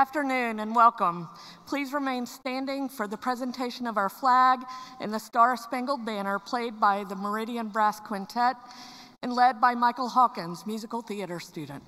afternoon and welcome. Please remain standing for the presentation of our flag and the Star-Spangled Banner played by the Meridian Brass Quintet and led by Michael Hawkins, musical theater student.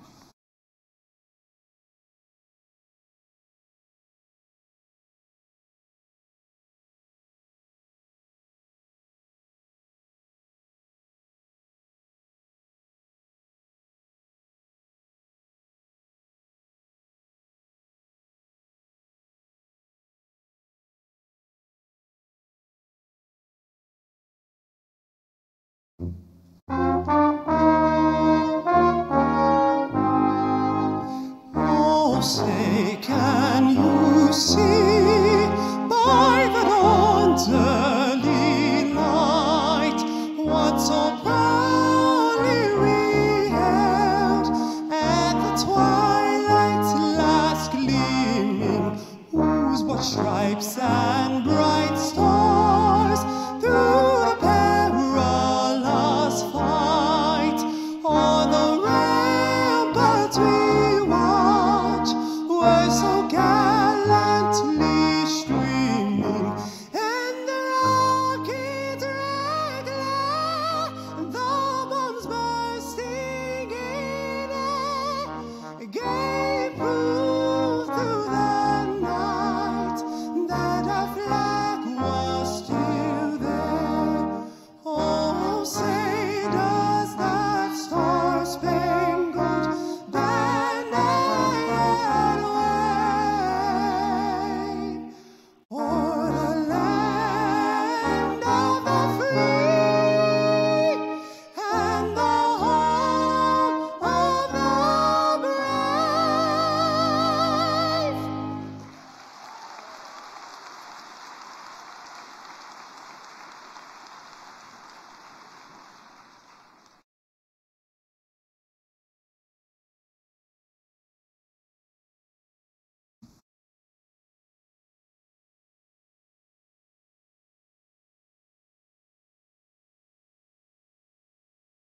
Oh, say, can you see by the dawn's early light what so proudly we held at the twilight's last gleaming, whose what stripes and bright stars through the perilous fight o'er the ramparts we watch were so gallantly streaming, and the rocket's red glare, the bombs bursting in air, gave proof through the night that our flag was still there. Oh, say, does that star-spangled banner yet wave o'er the land of the free and the home of the brave?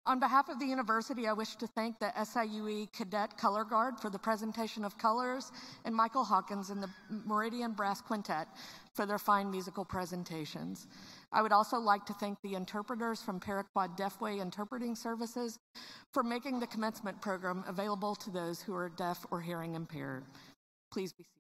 On behalf of the university, I wish to thank the SIUE Cadet Color Guard for the presentation of colors and Michael Hawkins and the Meridian Brass Quintet for their fine musical presentations. I would also like to thank the interpreters from Paraquad Deafway Interpreting Services for making the commencement program available to those who are deaf or hearing impaired. Please be seated.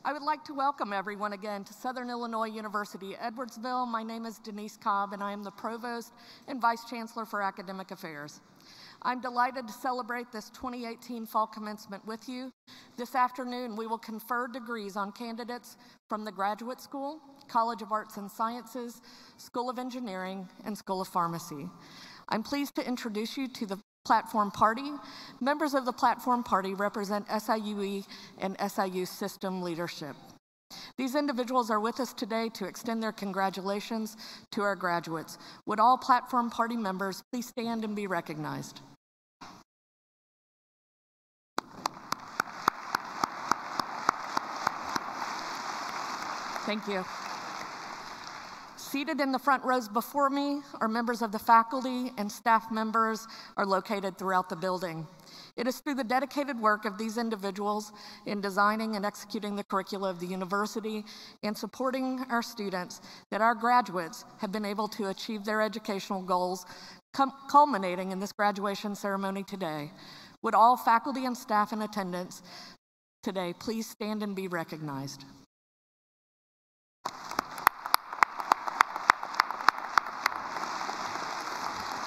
I would like to welcome everyone again to Southern Illinois University, Edwardsville. My name is Denise Cobb, and I am the Provost and Vice Chancellor for Academic Affairs. I'm delighted to celebrate this 2018 fall commencement with you. This afternoon, we will confer degrees on candidates from the Graduate School, College of Arts and Sciences, School of Engineering, and School of Pharmacy. I'm pleased to introduce you to the Platform Party. Members of the Platform Party represent SIUE and SIU system leadership. These individuals are with us today to extend their congratulations to our graduates. Would all Platform Party members please stand and be recognized? Thank you. Seated in the front rows before me are members of the faculty, and staff members are located throughout the building. It is through the dedicated work of these individuals in designing and executing the curricula of the university and supporting our students that our graduates have been able to achieve their educational goals, culminating in this graduation ceremony today. Would all faculty and staff in attendance today please stand and be recognized?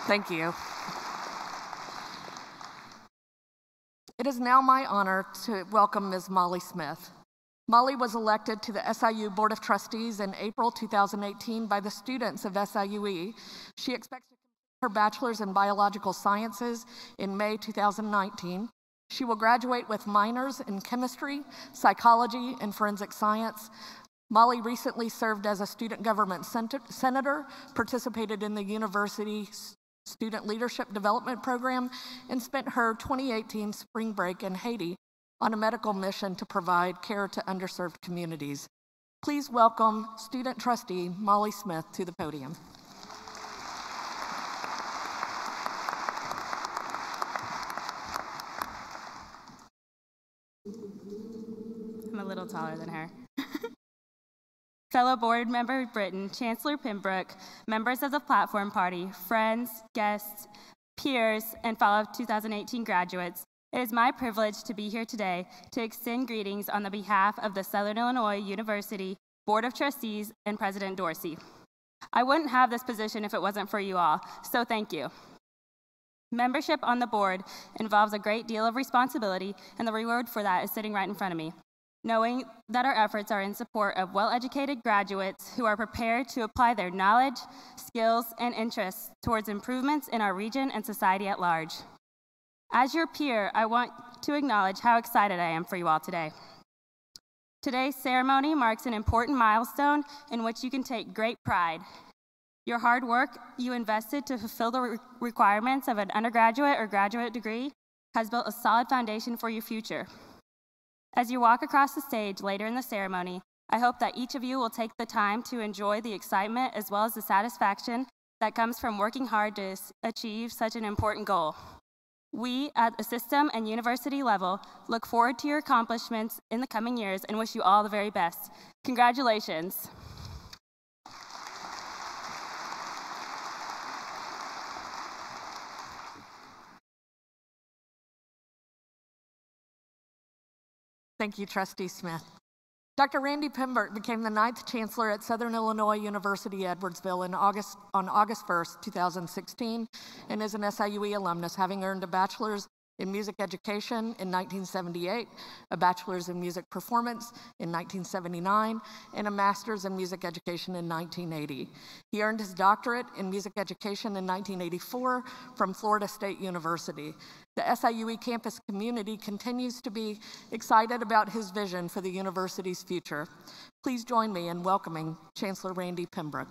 Thank you. It is now my honor to welcome Ms. Molly Smith. Molly was elected to the SIU Board of Trustees in April 2018 by the students of SIUE. She expects to complete her bachelor's in biological sciences in May 2019. She will graduate with minors in chemistry, psychology, and forensic science. Molly recently served as a student government senator, participated in the university's Student Leadership Development Program, and spent her 2018 spring break in Haiti on a medical mission to provide care to underserved communities. Please welcome student trustee Molly Smith to the podium. I'm a little taller than her. Fellow board member Britton, Chancellor Pembroke, members of the platform party, friends, guests, peers, and fellow 2018 graduates, it is my privilege to be here today to extend greetings on the behalf of the Southern Illinois University Board of Trustees and President Dorsey. I wouldn't have this position if it wasn't for you all, so thank you. Membership on the board involves a great deal of responsibility, and the reward for that is sitting right in front of me. Knowing that our efforts are in support of well-educated graduates who are prepared to apply their knowledge, skills, and interests towards improvements in our region and society at large. As your peer, I want to acknowledge how excited I am for you all today. Today's ceremony marks an important milestone in which you can take great pride. Your hard work you invested to fulfill the requirements of an undergraduate or graduate degree has built a solid foundation for your future. As you walk across the stage later in the ceremony, I hope that each of you will take the time to enjoy the excitement as well as the satisfaction that comes from working hard to achieve such an important goal. We, at the system and university level, look forward to your accomplishments in the coming years and wish you all the very best. Congratulations. Thank you, Trustee Smith. Dr. Randy Pembroke became the 9th Chancellor at Southern Illinois University, Edwardsville on August 1st, 2016, and is an SIUE alumnus, having earned a bachelor's in music education in 1978, a bachelor's in music performance in 1979, and a master's in music education in 1980. He earned his doctorate in music education in 1984 from Florida State University. The SIUE campus community continues to be excited about his vision for the university's future. Please join me in welcoming Chancellor Randy Pembroke.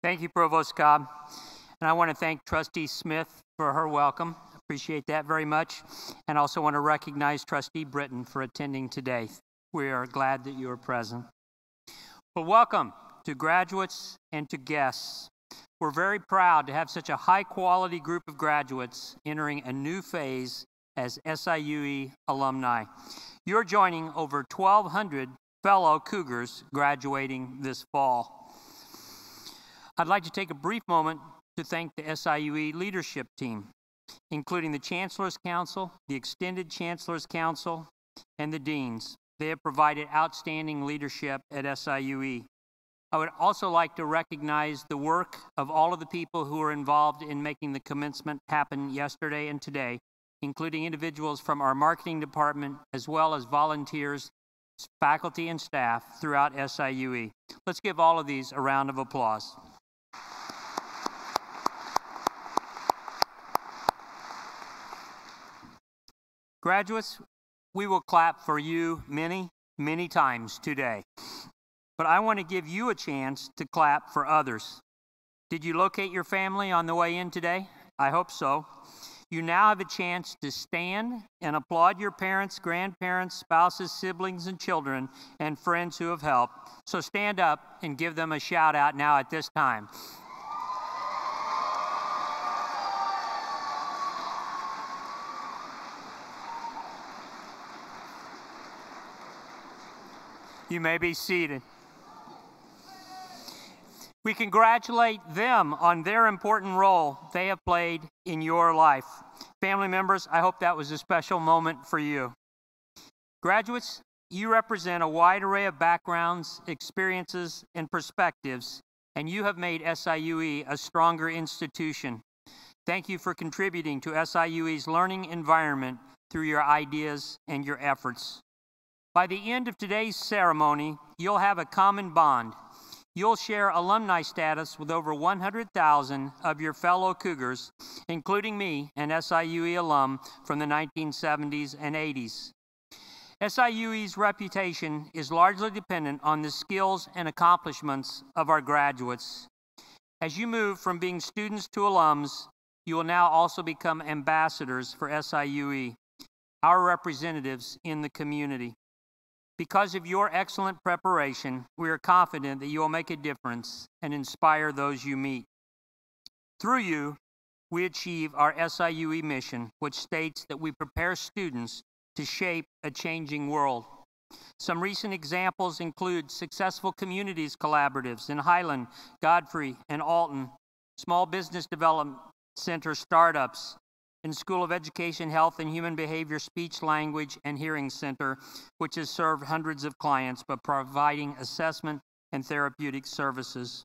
Thank you, Provost Cobb. And I want to thank Trustee Smith for her welcome. Appreciate that very much. And also want to recognize Trustee Britton for attending today. We are glad that you are present. Well, welcome to graduates and to guests. We're very proud to have such a high-quality group of graduates entering a new phase as SIUE alumni. You're joining over 1,200 fellow Cougars graduating this fall. I'd like to take a brief moment to thank the SIUE leadership team, including the Chancellor's Council, the Extended Chancellor's Council, and the Deans. They have provided outstanding leadership at SIUE. I would also like to recognize the work of all of the people who were involved in making the commencement happen yesterday and today, including individuals from our marketing department, as well as volunteers, faculty, and staff throughout SIUE. Let's give all of these a round of applause. Graduates, we will clap for you many, many times today. But I want to give you a chance to clap for others. Did you locate your family on the way in today? I hope so. You now have a chance to stand and applaud your parents, grandparents, spouses, siblings, and children, and friends who have helped. So stand up and give them a shout out now at this time. You may be seated. We congratulate them on their important role they have played in your life. Family members, I hope that was a special moment for you. Graduates, you represent a wide array of backgrounds, experiences, and perspectives, and you have made SIUE a stronger institution. Thank you for contributing to SIUE's learning environment through your ideas and your efforts. By the end of today's ceremony, you'll have a common bond. You'll share alumni status with over 100,000 of your fellow Cougars, including me, an SIUE alum from the 1970s and 80s. SIUE's reputation is largely dependent on the skills and accomplishments of our graduates. As you move from being students to alums, you will now also become ambassadors for SIUE. our representatives in the community. Because of your excellent preparation, we are confident that you will make a difference and inspire those you meet. Through you, we achieve our SIUE mission, which states that we prepare students to shape a changing world. Some recent examples include successful communities collaboratives in Highland, Godfrey, and Alton, small business development center startups, in School of Education, Health and Human Behavior, Speech, Language, and Hearing Center, which has served hundreds of clients by providing assessment and therapeutic services.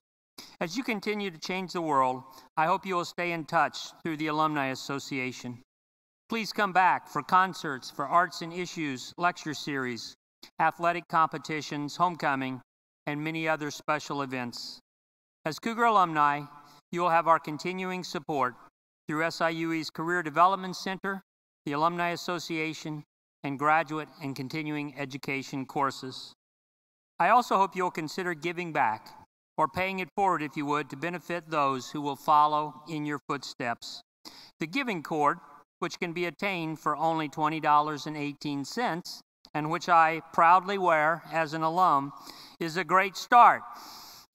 As you continue to change the world, I hope you will stay in touch through the Alumni Association. Please come back for concerts, for arts and issues, lecture series, athletic competitions, homecoming, and many other special events. As Cougar alumni, you will have our continuing support through SIUE's Career Development Center, the Alumni Association, and graduate and continuing education courses. I also hope you'll consider giving back, or paying it forward if you would, to benefit those who will follow in your footsteps. The giving cord, which can be attained for only $20.18, and which I proudly wear as an alum, is a great start.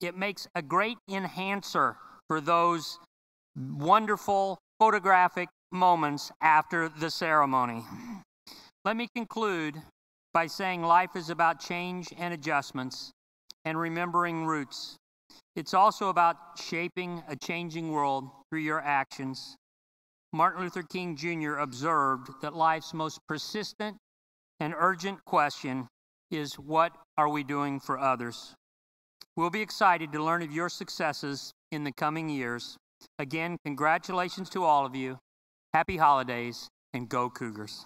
It makes a great enhancer for those wonderful photographic moments after the ceremony. Let me conclude by saying life is about change and adjustments and remembering roots. It's also about shaping a changing world through your actions. Martin Luther King Jr. observed that life's most persistent and urgent question is, what are we doing for others? We'll be excited to learn of your successes in the coming years. Again, congratulations to all of you. Happy holidays, and go Cougars.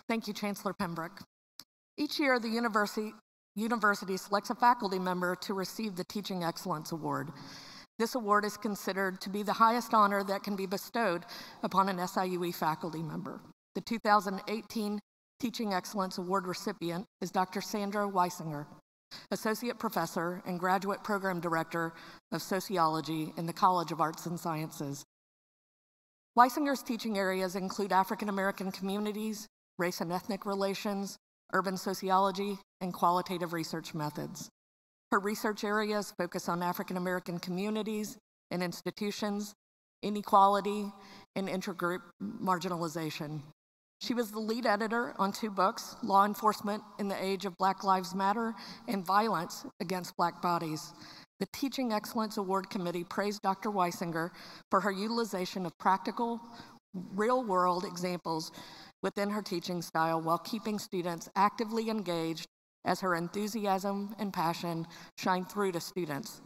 Thank you, Chancellor Pembroke. Each year, the university selects a faculty member to receive the Teaching Excellence Award. This award is considered to be the highest honor that can be bestowed upon an SIUE faculty member. The 2018 Teaching Excellence Award recipient is Dr. Sandra Weisinger, Associate Professor and Graduate Program Director of Sociology in the College of Arts and Sciences. Weisinger's teaching areas include African American communities, race and ethnic relations, urban sociology, and qualitative research methods. Her research areas focus on African American communities and institutions, inequality, and intergroup marginalization. She was the lead editor on 2 books, Law Enforcement in the Age of Black Lives Matter and Violence Against Black Bodies. The Teaching Excellence Award Committee praised Dr. Weisinger for her utilization of practical, real-world examples within her teaching style while keeping students actively engaged as her enthusiasm and passion shine through to students.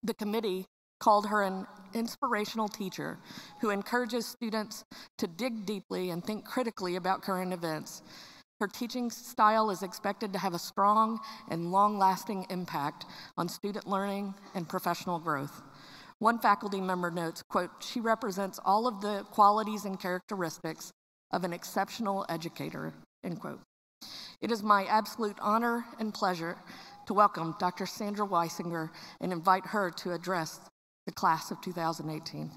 The committee called her an inspirational teacher who encourages students to dig deeply and think critically about current events. Her teaching style is expected to have a strong and long-lasting impact on student learning and professional growth. One faculty member notes, quote, "She represents all of the qualities and characteristics of an exceptional educator," end quote. It is my absolute honor and pleasure to welcome Dr. Sandra Weisinger and invite her to address the class of 2018.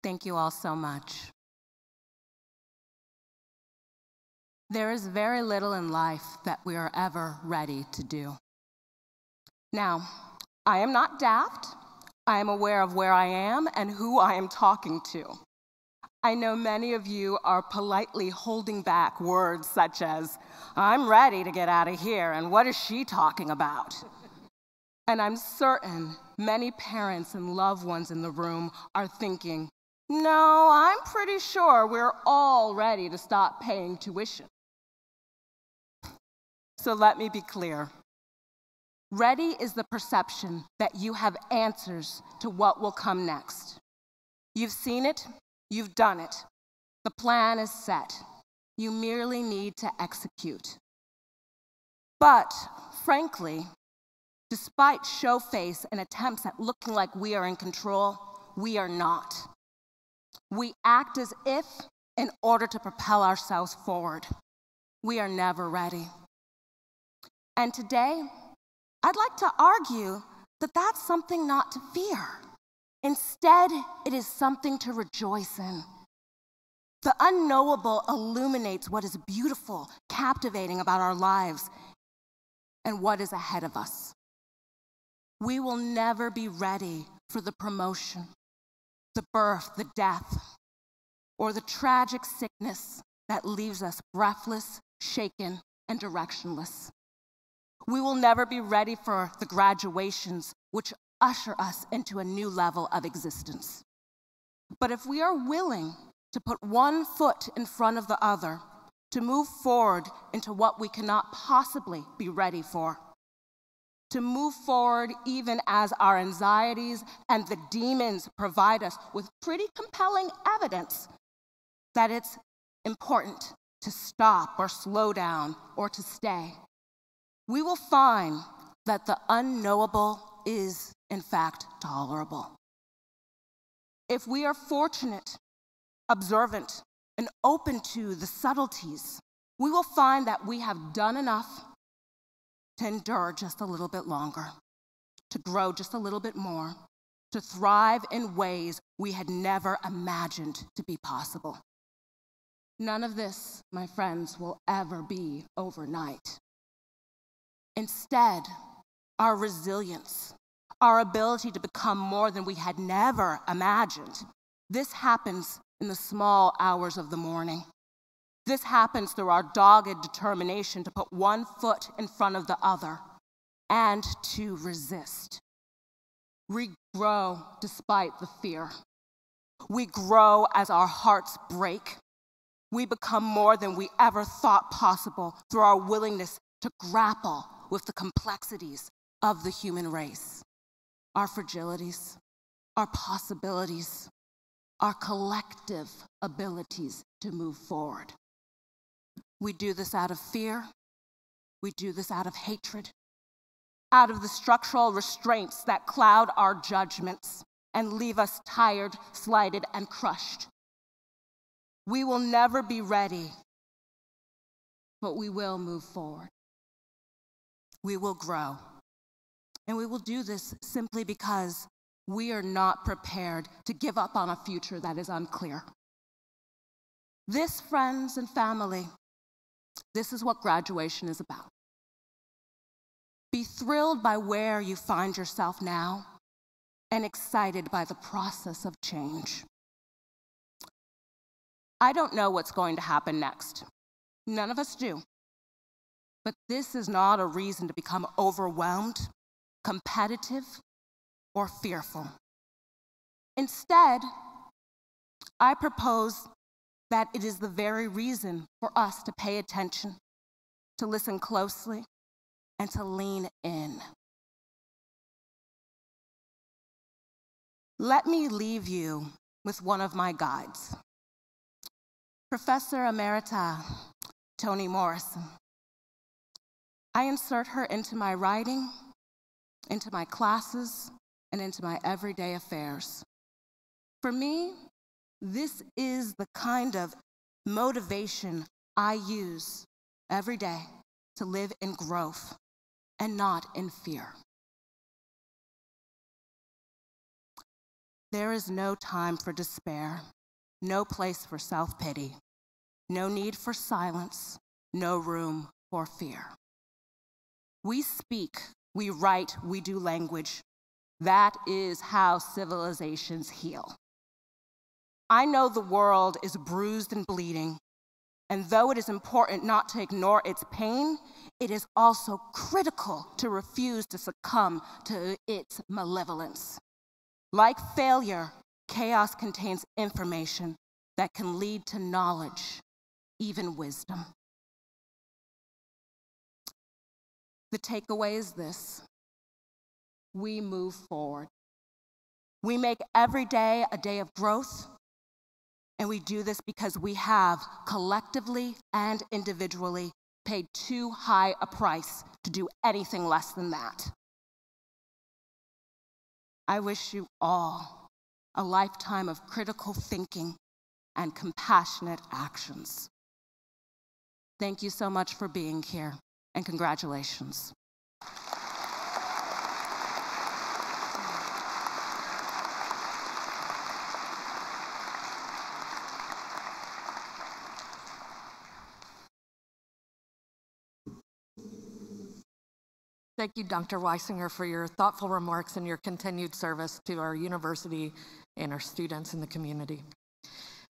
Thank you all so much. There is very little in life that we are ever ready to do. Now, I am not daft. I am aware of where I am and who I am talking to. I know many of you are politely holding back words such as, "I'm ready to get out of here, and what is she talking about?" And I'm certain many parents and loved ones in the room are thinking, "No, I'm pretty sure we're all ready to stop paying tuition." So let me be clear. Ready is the perception that you have answers to what will come next. You've seen it, you've done it. The plan is set. You merely need to execute. But frankly, despite show face and attempts at looking like we are in control, we are not. We act as if in order to propel ourselves forward. We are never ready. And today, I'd like to argue that that's something not to fear. Instead, it is something to rejoice in. The unknowable illuminates what is beautiful, captivating about our lives and what is ahead of us. We will never be ready for the promotion, the birth, the death, or the tragic sickness that leaves us breathless, shaken, and directionless. We will never be ready for the graduations which usher us into a new level of existence. But if we are willing to put one foot in front of the other, to move forward into what we cannot possibly be ready for, to move forward even as our anxieties and the demons provide us with pretty compelling evidence that it's important to stop or slow down or to stay, we will find that the unknowable is, in fact, tolerable. If we are fortunate, observant, and open to the subtleties, we will find that we have done enough to endure just a little bit longer, to grow just a little bit more, to thrive in ways we had never imagined to be possible. None of this, my friends, will ever be overnight. Instead, our resilience, our ability to become more than we had never imagined, this happens in the small hours of the morning. This happens through our dogged determination to put one foot in front of the other and to resist. We grow despite the fear. We grow as our hearts break. We become more than we ever thought possible through our willingness to grapple with the complexities of the human race, our fragilities, our possibilities, our collective abilities to move forward. We do this out of fear. We do this out of hatred, out of the structural restraints that cloud our judgments and leave us tired, slighted, and crushed. We will never be ready, but we will move forward. We will grow. And we will do this simply because we are not prepared to give up on a future that is unclear. This, friends and family, this is what graduation is about. Be thrilled by where you find yourself now and excited by the process of change. I don't know what's going to happen next. None of us do. But this is not a reason to become overwhelmed, competitive, or fearful. Instead, I propose that it is the very reason for us to pay attention, to listen closely, and to lean in. Let me leave you with one of my guides, Professor Emerita Toni Morrison. I insert her into my writing, into my classes, and into my everyday affairs. For me, this is the kind of motivation I use every day to live in growth and not in fear. There is no time for despair, no place for self-pity, no need for silence, no room for fear. We speak, we write, we do language. That is how civilizations heal. I know the world is bruised and bleeding, and though it is important not to ignore its pain, it is also critical to refuse to succumb to its malevolence. Like failure, chaos contains information that can lead to knowledge, even wisdom. The takeaway is this: we move forward. We make every day a day of growth, and we do this because we have, collectively and individually, paid too high a price to do anything less than that. I wish you all a lifetime of critical thinking and compassionate actions. Thank you so much for being here, and congratulations. Thank you, Dr. Weisinger, for your thoughtful remarks and your continued service to our university and our students in the community.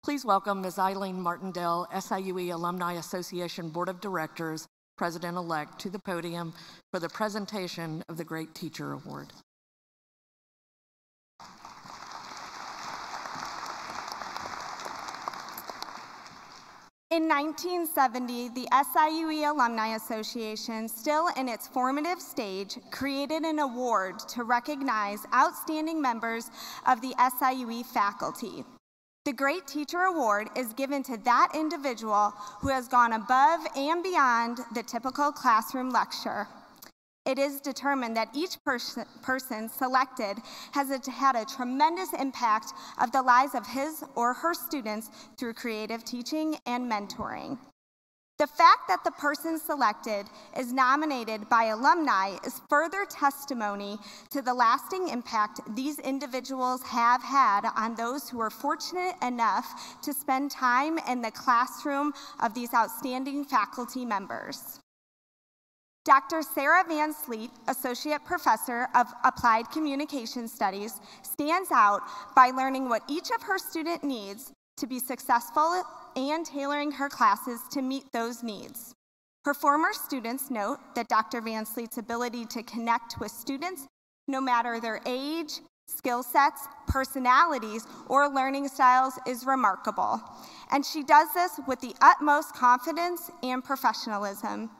Please welcome Ms. Eileen Martindale, SIUE Alumni Association Board of Directors, President-elect, to the podium for the presentation of the Great Teacher Award. In 1970, the SIUE Alumni Association, still in its formative stage, created an award to recognize outstanding members of the SIUE faculty. The Great Teacher Award is given to that individual who has gone above and beyond the typical classroom lecture. It is determined that each person selected has had a tremendous impact of the lives of his or her students through creative teaching and mentoring. The fact that the person selected is nominated by alumni is further testimony to the lasting impact these individuals have had on those who are fortunate enough to spend time in the classroom of these outstanding faculty members. Dr. Sarah Van Sleet, Associate Professor of Applied Communication Studies, stands out by learning what each of her student needs to be successful and tailoring her classes to meet those needs. Her former students note that Dr. Van Sleet's ability to connect with students, no matter their age, skill sets, personalities, or learning styles, is remarkable. And she does this with the utmost confidence and professionalism.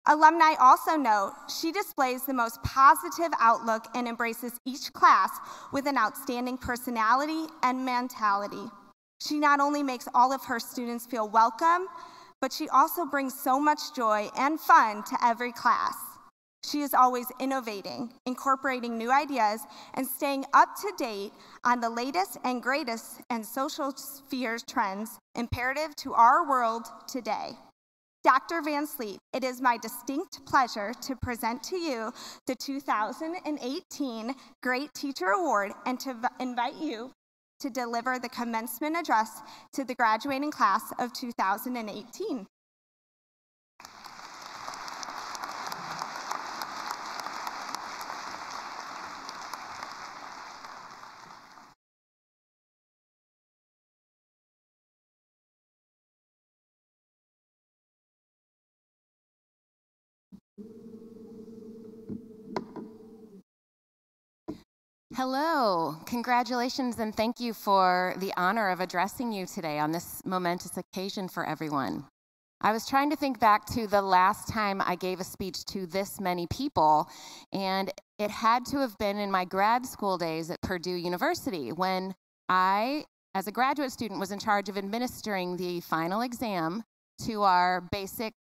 Alumni also note she displays the most positive outlook and embraces each class with an outstanding personality and mentality. She not only makes all of her students feel welcome, but she also brings so much joy and fun to every class. She is always innovating, incorporating new ideas, and staying up to date on the latest and greatest in social sphere trends imperative to our world today. Dr. Van Sleet, it is my distinct pleasure to present to you the 2018 Great Teacher Award and to invite you to deliver the commencement address to the graduating class of 2018. Hello, congratulations and thank you for the honor of addressing you today on this momentous occasion for everyone. I was trying to think back to the last time I gave a speech to this many people, and it had to have been in my grad school days at Purdue University when I, as a graduate student, was in charge of administering the final exam to our basic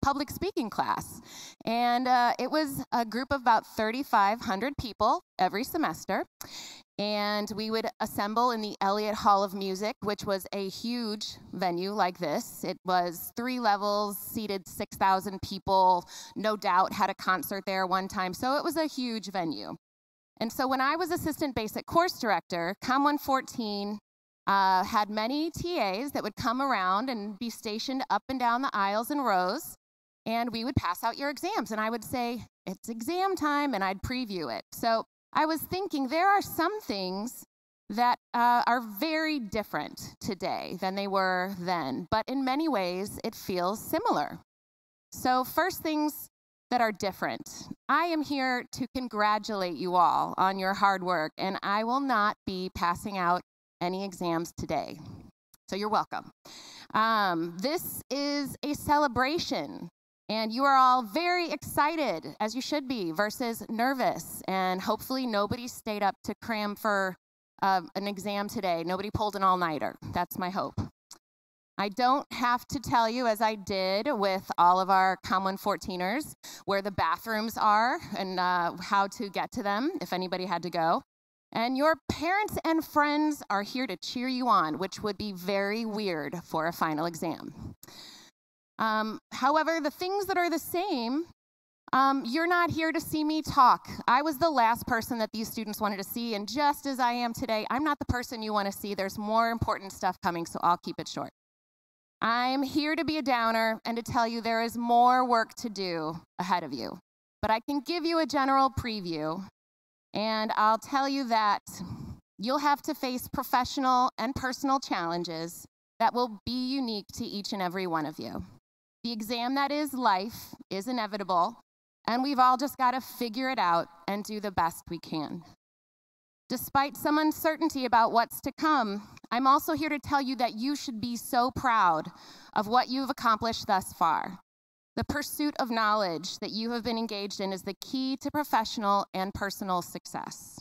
public speaking class. And it was a group of about 3,500 people every semester. And we would assemble in the Elliott Hall of Music, which was a huge venue like this. It was 3 levels, seated 6,000 people, no doubt had a concert there one time. So it was a huge venue. And so when I was assistant basic course director, Com 114 had many TAs that would come around and be stationed up and down the aisles and rows. And we would pass out your exams, and I would say, it's exam time, and I'd preview it. So I was thinking there are some things that are very different today than they were then, but in many ways, it feels similar. So first things that are different. I am here to congratulate you all on your hard work, and I will not be passing out any exams today. So you're welcome. This is a celebration. And you are all very excited, as you should be, versus nervous. And hopefully nobody stayed up to cram for an exam today. Nobody pulled an all-nighter. That's my hope. I don't have to tell you, as I did with all of our Common 14ers, where the bathrooms are and how to get to them if anybody had to go. And your parents and friends are here to cheer you on, which would be very weird for a final exam. However, the things that are the same, you're not here to see me talk. I was the last person that these students wanted to see, and just as I am today, I'm not the person you want to see. There's more important stuff coming, so I'll keep it short. I'm here to be a downer and to tell you there is more work to do ahead of you. But I can give you a general preview, and I'll tell you that you'll have to face professional and personal challenges that will be unique to each and every one of you. The exam that is life is inevitable, and we've all just got to figure it out and do the best we can. Despite some uncertainty about what's to come, I'm also here to tell you that you should be so proud of what you've accomplished thus far. The pursuit of knowledge that you have been engaged in is the key to professional and personal success.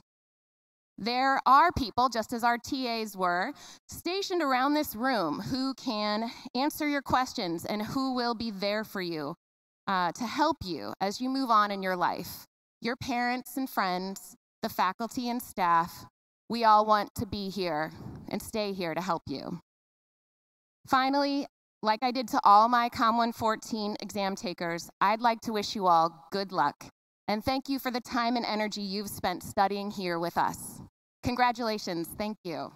There are people, just as our TAs were, stationed around this room who can answer your questions and who will be there for you to help you as you move on in your life. Your parents and friends, the faculty and staff, we all want to be here and stay here to help you. Finally, like I did to all my Com 114 exam takers, I'd like to wish you all good luck and thank you for the time and energy you've spent studying here with us. Congratulations, thank you.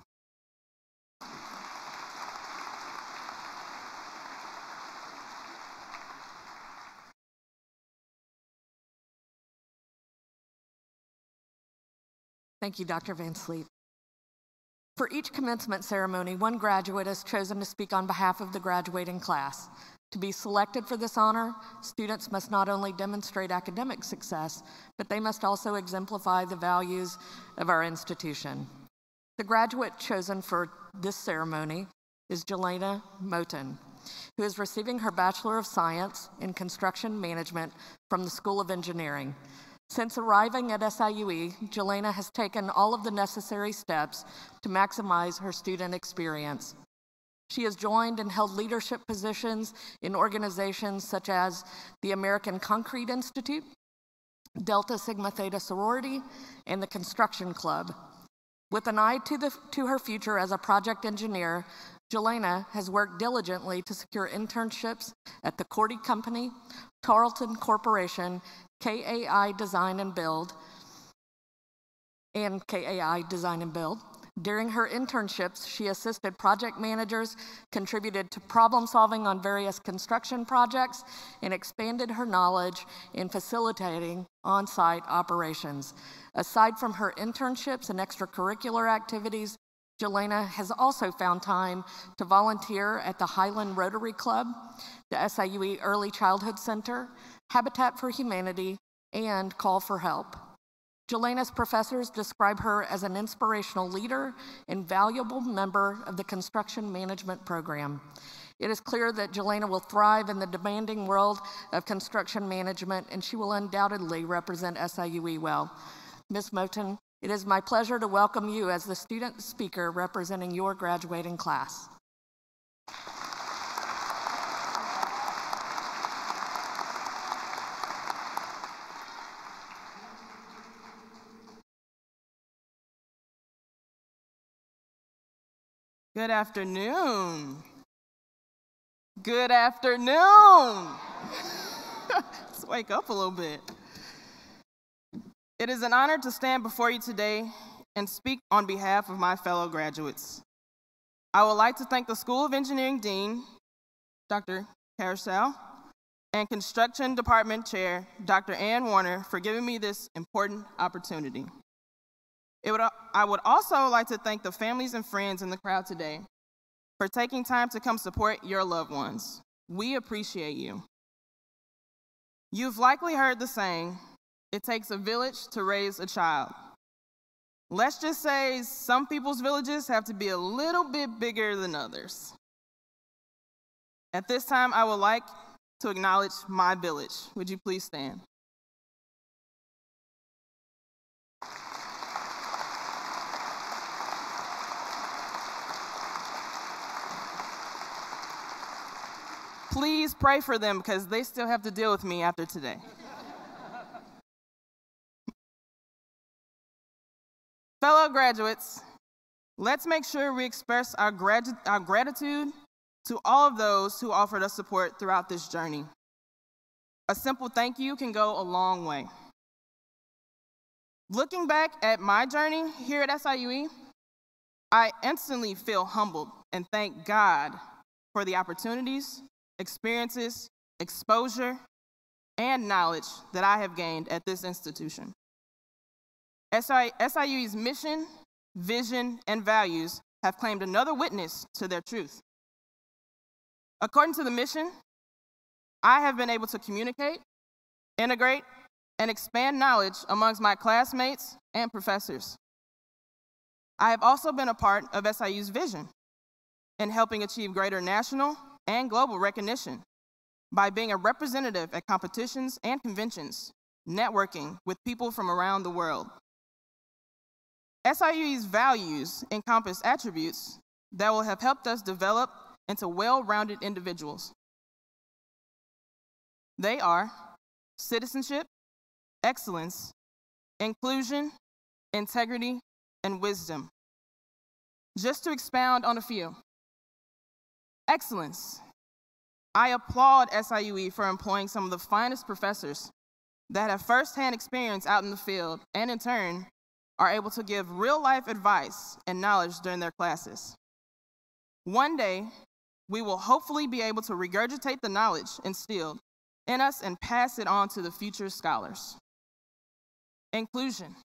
Thank you, Dr. Van Sleep. For each commencement ceremony, one graduate is chosen to speak on behalf of the graduating class. To be selected for this honor, students must not only demonstrate academic success, but they must also exemplify the values of our institution. The graduate chosen for this ceremony is Jelena Moten, who is receiving her Bachelor of Science in Construction Management from the School of Engineering. Since arriving at SIUE, Jelena has taken all of the necessary steps to maximize her student experience. She has joined and held leadership positions in organizations such as the American Concrete Institute, Delta Sigma Theta Sorority, and the Construction Club. With an eye to her future as a project engineer, Jelena has worked diligently to secure internships at the Cordy Company, Tarleton Corporation, KAI Design and Build, and KAI Design and Build. During her internships, she assisted project managers, contributed to problem solving on various construction projects, and expanded her knowledge in facilitating on-site operations. Aside from her internships and extracurricular activities, Jelena has also found time to volunteer at the Highland Rotary Club, the SIUE Early Childhood Center, Habitat for Humanity, and Call for Help. Jelena's professors describe her as an inspirational leader and valuable member of the construction management program. It is clear that Jelena will thrive in the demanding world of construction management, and she will undoubtedly represent SIUE well. Ms. Moten, it is my pleasure to welcome you as the student speaker representing your graduating class. Good afternoon. Good afternoon. Let's wake up a little bit. It is an honor to stand before you today and speak on behalf of my fellow graduates. I would like to thank the School of Engineering Dean, Dr. Carousel, and Construction Department Chair, Dr. Ann Warner, for giving me this important opportunity. I would also like to thank the families and friends in the crowd today for taking time to come support your loved ones. We appreciate you. You've likely heard the saying, it takes a village to raise a child. Let's just say some people's villages have to be a little bit bigger than others. At this time, I would like to acknowledge my village. Would you please stand? please pray for them because they still have to deal with me after today. Fellow graduates, let's make sure we express our gratitude to all of those who offered us support throughout this journey. A simple thank you can go a long way. Looking back at my journey here at SIUE, I instantly feel humbled and thank God for the opportunities, experiences, exposure, and knowledge that I have gained at this institution. SIUE's mission, vision, and values have claimed another witness to their truth. According to the mission, I have been able to communicate, integrate, and expand knowledge amongst my classmates and professors. I have also been a part of SIU's vision in helping achieve greater national and global recognition by being a representative at competitions and conventions, networking with people from around the world. SIUE's values encompass attributes that will have helped us develop into well-rounded individuals. They are citizenship, excellence, inclusion, integrity, and wisdom. Just to expound on a few. Excellence. I applaud SIUE for employing some of the finest professors that have firsthand experience out in the field and in turn are able to give real-life advice and knowledge during their classes. One day, we will hopefully be able to regurgitate the knowledge instilled in us and pass it on to the future scholars. Inclusion.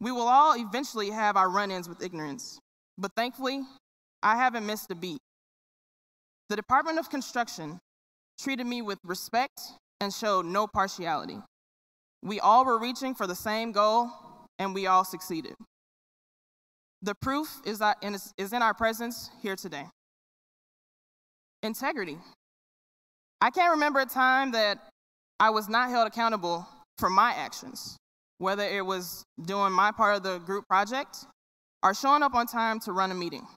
We will all eventually have our run-ins with ignorance, but thankfully, I haven't missed a beat. The Department of Construction treated me with respect and showed no partiality. We all were reaching for the same goal, and we all succeeded. The proof is in our presence here today. Integrity. I can't remember a time that I was not held accountable for my actions, whether it was doing my part of the group project or showing up on time to run a meeting.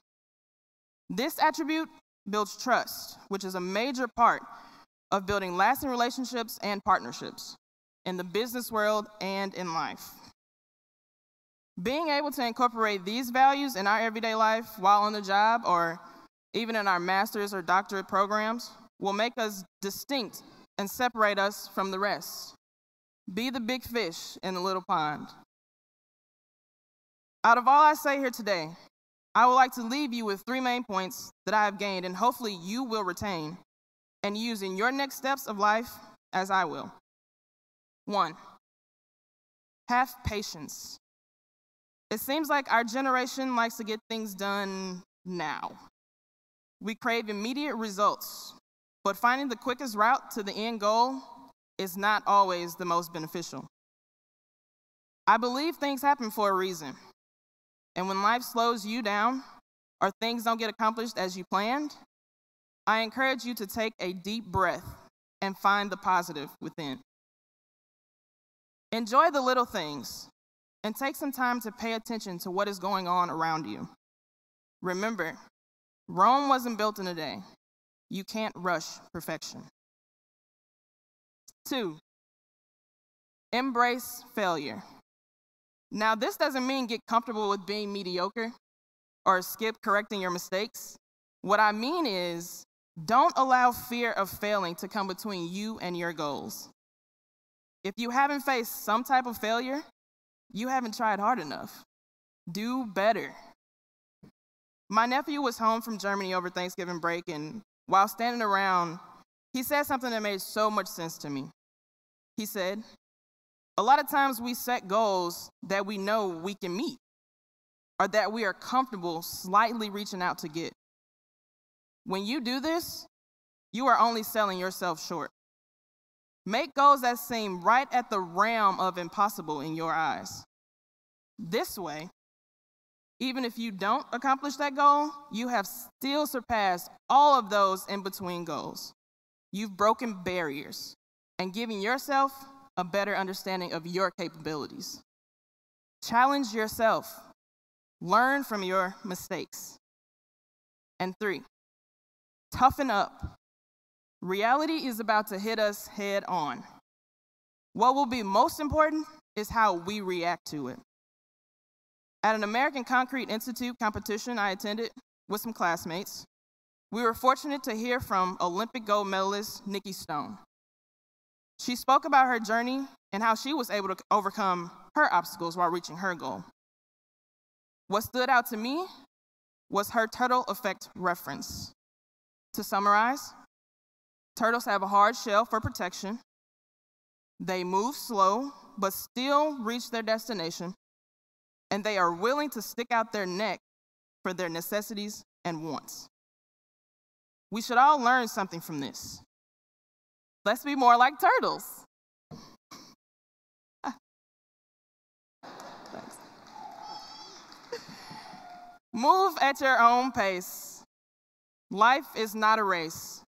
This attribute builds trust, which is a major part of building lasting relationships and partnerships in the business world and in life. Being able to incorporate these values in our everyday life while on the job or even in our master's or doctorate programs will make us distinct and separate us from the rest. Be the big fish in the little pond. Out of all I say here today, I would like to leave you with 3 main points that I have gained and hopefully you will retain and use in your next steps of life as I will. 1, have patience. It seems like our generation likes to get things done now. We crave immediate results, but finding the quickest route to the end goal is not always the most beneficial. I believe things happen for a reason, and when life slows you down or things don't get accomplished as you planned, I encourage you to take a deep breath and find the positive within. Enjoy the little things and take some time to pay attention to what is going on around you. Remember, Rome wasn't built in a day. You can't rush perfection. 2, embrace failure. Now, this doesn't mean get comfortable with being mediocre or skip correcting your mistakes. What I mean is, don't allow fear of failing to come between you and your goals. If you haven't faced some type of failure, you haven't tried hard enough. Do better. My nephew was home from Germany over Thanksgiving break, and while standing around, he said something that made so much sense to me. He said, a lot of times we set goals that we know we can meet or that we are comfortable slightly reaching out to get. When you do this, you are only selling yourself short. Make goals that seem right at the realm of impossible in your eyes. This way, even if you don't accomplish that goal, you have still surpassed all of those in between goals. You've broken barriers and given yourself a better understanding of your capabilities. Challenge yourself. Learn from your mistakes. And 3, toughen up. reality is about to hit us head on. What will be most important is how we react to it. At an American Concrete Institute competition I attended with some classmates, we were fortunate to hear from Olympic gold medalist Nikki Stone. She spoke about her journey and how she was able to overcome her obstacles while reaching her goal. What stood out to me was her turtle effect reference. To summarize, turtles have a hard shell for protection. They move slow, but still reach their destination. And they are willing to stick out their neck for their necessities and wants. We should all learn something from this. Let's be more like turtles. Thanks. Move at your own pace. Life is not a race.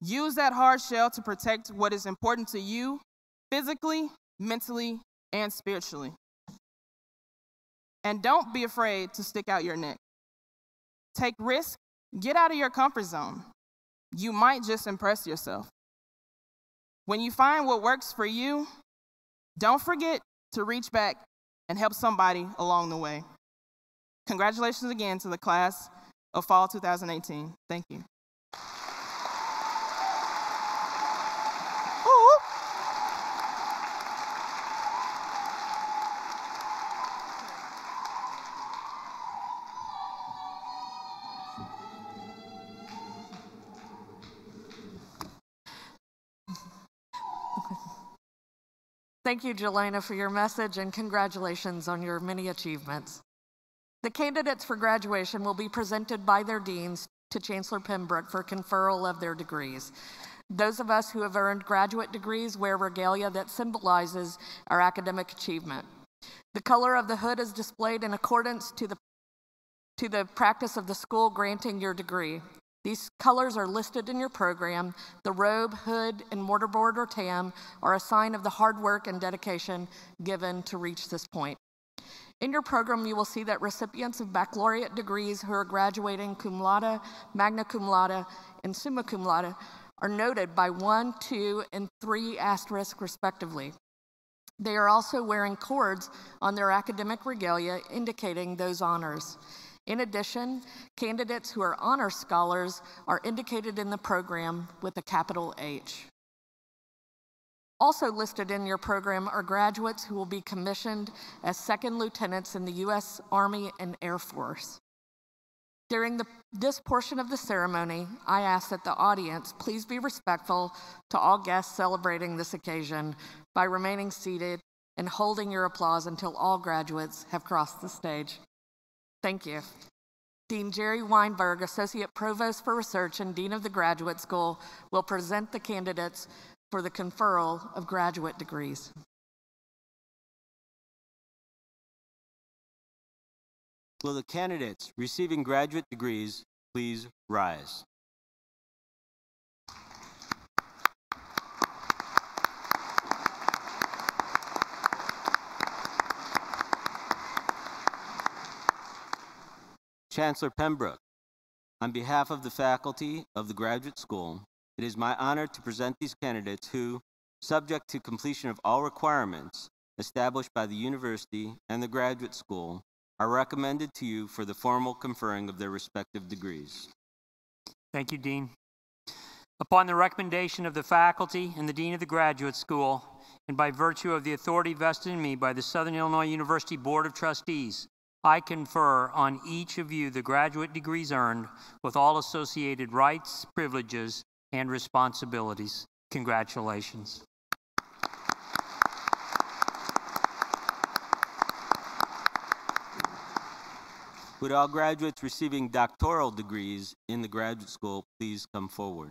Use that hard shell to protect what is important to you physically, mentally, and spiritually. And don't be afraid to stick out your neck. Take risks, get out of your comfort zone. You might just impress yourself. When you find what works for you, don't forget to reach back and help somebody along the way. Congratulations again to the class of Fall 2018. Thank you. Thank you, Jelena, for your message, and congratulations on your many achievements. The candidates for graduation will be presented by their deans to Chancellor Pembroke for conferral of their degrees. Those of us who have earned graduate degrees wear regalia that symbolizes our academic achievement. The color of the hood is displayed in accordance to the practice of the school granting your degree. These colors are listed in your program. The robe, hood, and mortarboard or tam are a sign of the hard work and dedication given to reach this point. In your program, you will see that recipients of baccalaureate degrees who are graduating cum laude, magna cum laude, and summa cum laude are noted by 1, 2, and 3 asterisks respectively. They are also wearing cords on their academic regalia indicating those honors. In addition, candidates who are honor scholars are indicated in the program with a capital H. Also listed in your program are graduates who will be commissioned as second lieutenants in the U.S. Army and Air Force. During this portion of the ceremony, I ask that the audience please be respectful to all guests celebrating this occasion by remaining seated and holding your applause until all graduates have crossed the stage. Thank you. Dean Jerry Weinberg, Associate Provost for Research and Dean of the Graduate School, will present the candidates for the conferral of graduate degrees. Will the candidates receiving graduate degrees please rise? Chancellor Pembroke, on behalf of the faculty of the Graduate School, it is my honor to present these candidates who, subject to completion of all requirements established by the university and the Graduate School, are recommended to you for the formal conferring of their respective degrees. Thank you, Dean. Upon the recommendation of the faculty and the Dean of the Graduate School, and by virtue of the authority vested in me by the Southern Illinois University Board of Trustees, I confer on each of you the graduate degrees earned with all associated rights, privileges, and responsibilities. Congratulations. Would all graduates receiving doctoral degrees in the Graduate School please come forward?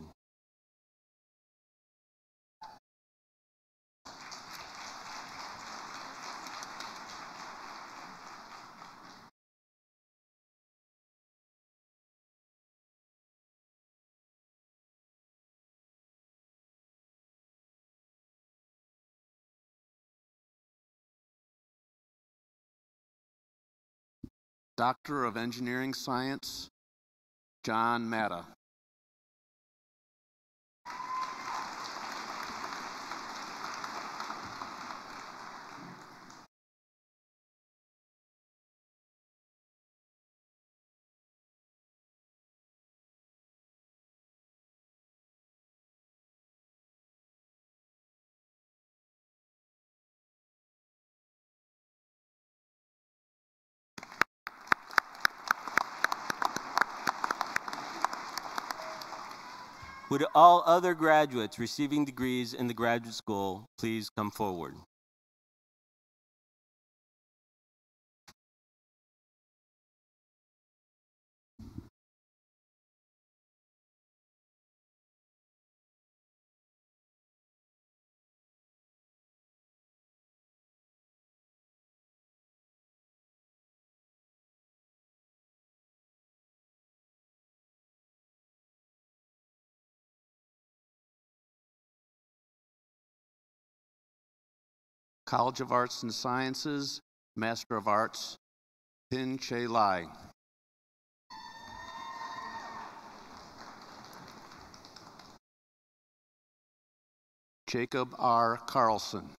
Doctor of Engineering Science, John Matta. Would all other graduates receiving degrees in the graduate school please come forward? College of Arts and Sciences, Master of Arts, Pin Che Lai. Jacob R. Carlson.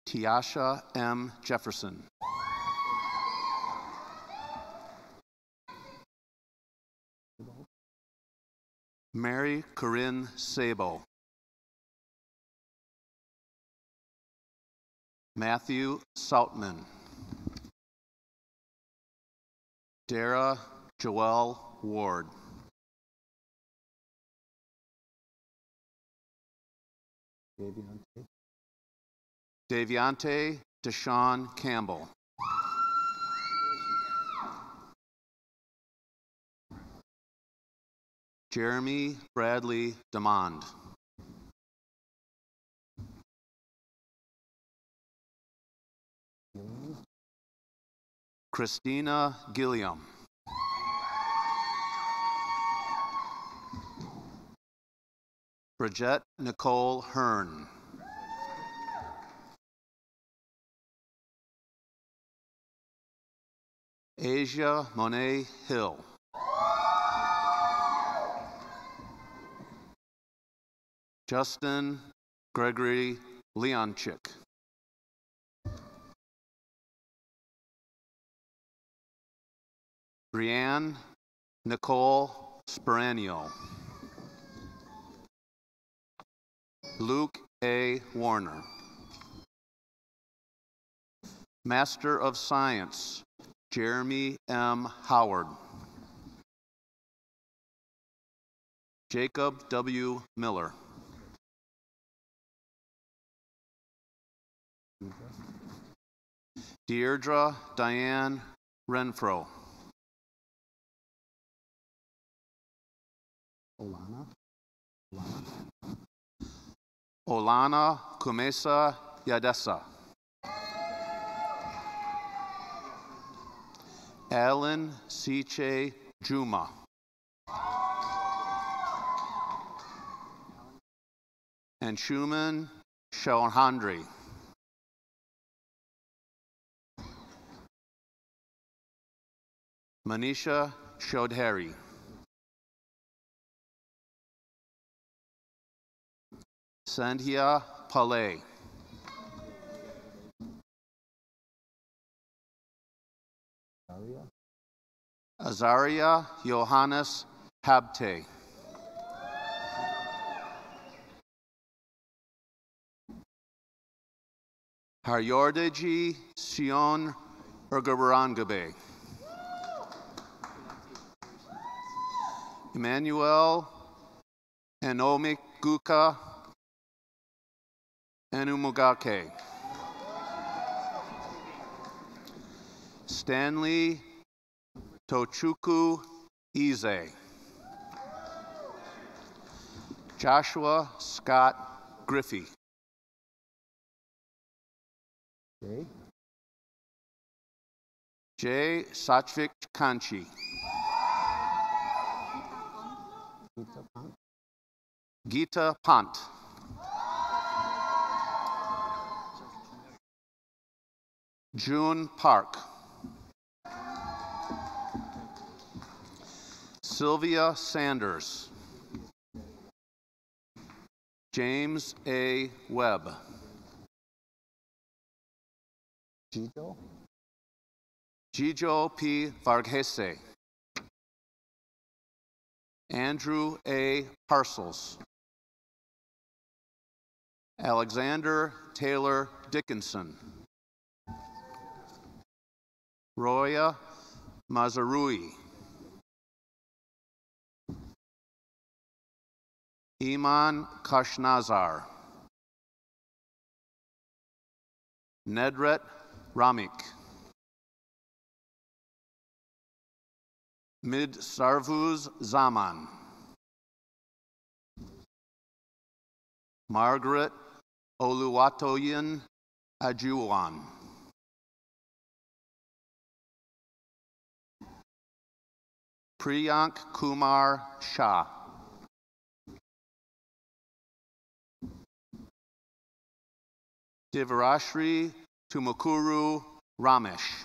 Tiasha M. Jefferson. Mary Corinne Sabo. Matthew Soutman. Dara Joelle Ward. Daviante Deshawn Campbell. Jeremy Bradley Demond. Christina Gilliam. Bridget Nicole Hearn. Asia Monet Hill. Justin Gregory Leonchik. Brianne Nicole Speranio. Luke A. Warner. Master of Science, Jeremy M. Howard. Jacob W. Miller. Deirdre Diane Renfro. Olana Kumesa Yadesa. Alan Siche Juma. And Shuman Shauhandri. Manisha Shodhari. Sandhya Palay. Azaria Johannes Habte. Haryordeji Sion Ergabarangabe. Emmanuel Anomik Guka Anumugake. Stanley Tochuku Ize. Joshua Scott Griffey. Jay Satvik Kanchi. Gita Pant. June Park. Sylvia Sanders. James A. Webb. Gijo P. Varghese. Andrew A. Parcels. Alexander Taylor Dickinson. Roya Mazarui. Iman Kashnazar. Nedret Ramik. Mid Sarvuz Zaman. Margaret Oluwatoyin Ajuwan. Priyank Kumar Shah. Divarashri Tumakuru Ramesh.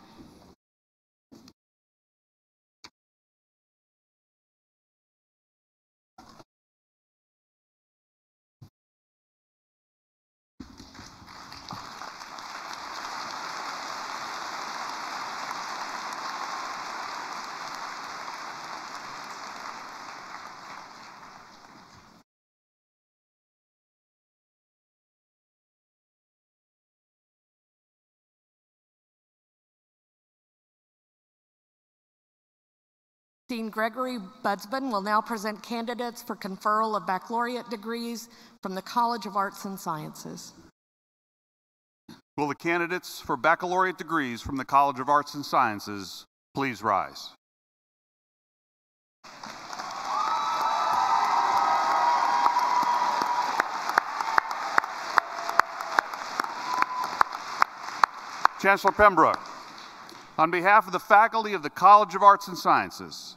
Dean Gregory Budsman will now present candidates for conferral of baccalaureate degrees from the College of Arts and Sciences. Will the candidates for baccalaureate degrees from the College of Arts and Sciences please rise? Chancellor Pembroke, on behalf of the faculty of the College of Arts and Sciences,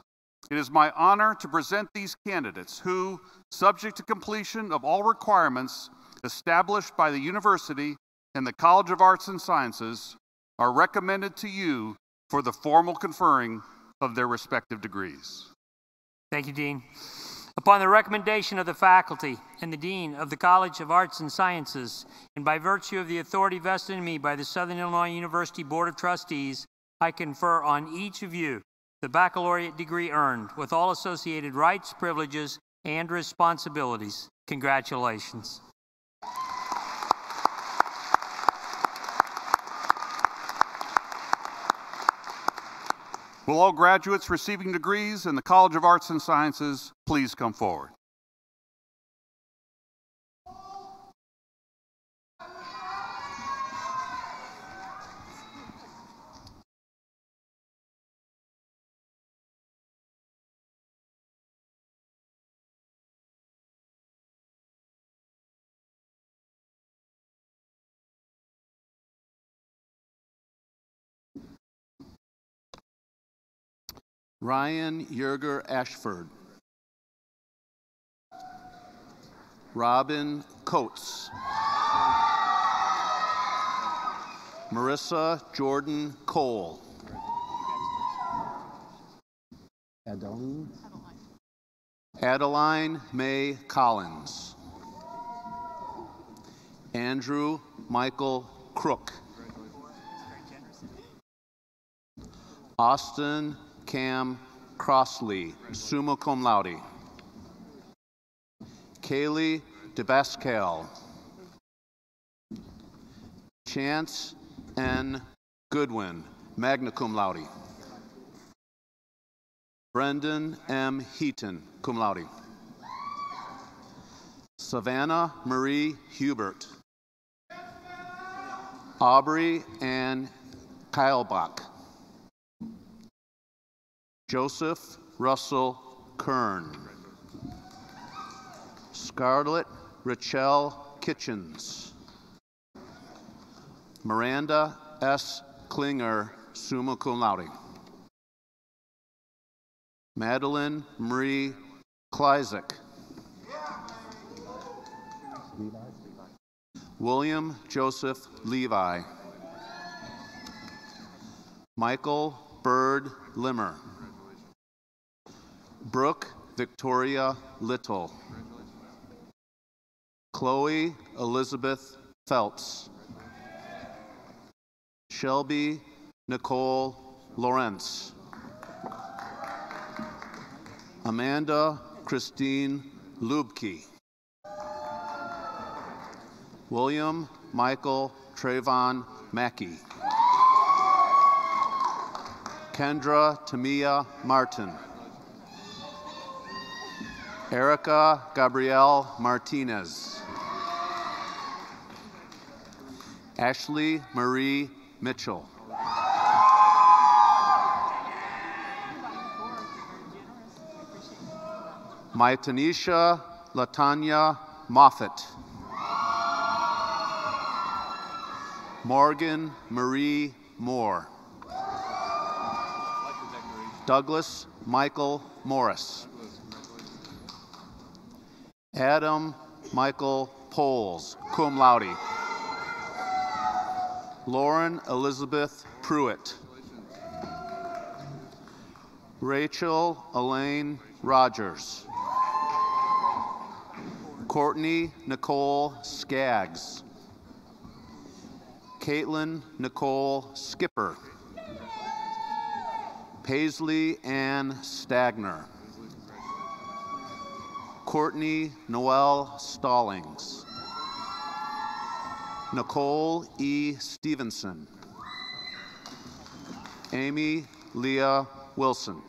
it is my honor to present these candidates who, subject to completion of all requirements established by the university and the College of Arts and Sciences, are recommended to you for the formal conferring of their respective degrees. Thank you, Dean. Upon the recommendation of the faculty and the Dean of the College of Arts and Sciences, and by virtue of the authority vested in me by the Southern Illinois University Board of Trustees, I confer on each of you the baccalaureate degree earned with all associated rights, privileges, and responsibilities. Congratulations. Will all graduates receiving degrees in the College of Arts and Sciences please come forward? Ryan Yerger Ashford. Robin Coates. Marissa Jordan Cole. Adeline May Collins. Andrew Michael Crook. Austin Cam Crossley, summa cum laude. Kaylee DeBascal. Chance N. Goodwin, magna cum laude. Brendan M. Heaton, cum laude. Savannah Marie Hubert. Aubrey Ann Keilbach. Joseph Russell Kern. Scarlett Rachel Kitchens. Miranda S. Klinger, summa cum laude. Madeline Marie Kleizek. William Joseph Levi. Michael Bird Limmer. Brooke Victoria Little. Chloe Elizabeth Phelps. Shelby Nicole Lawrence. Amanda Christine Lubke. William Michael Trayvon Mackey. Kendra Tamia Martin. Erica Gabrielle Martinez. Ashley Marie Mitchell. Maitanisha Latanya Moffett. Morgan Marie Moore. Douglas Michael Morris. Adam Michael Poles, cum laude. Lauren Elizabeth Pruitt. Rachel Elaine Rogers. Courtney Nicole Skaggs. Caitlin Nicole Skipper. Paisley Ann Stagner. Courtney Noelle Stallings. Nicole E. Stevenson. Amy Leah Wilson.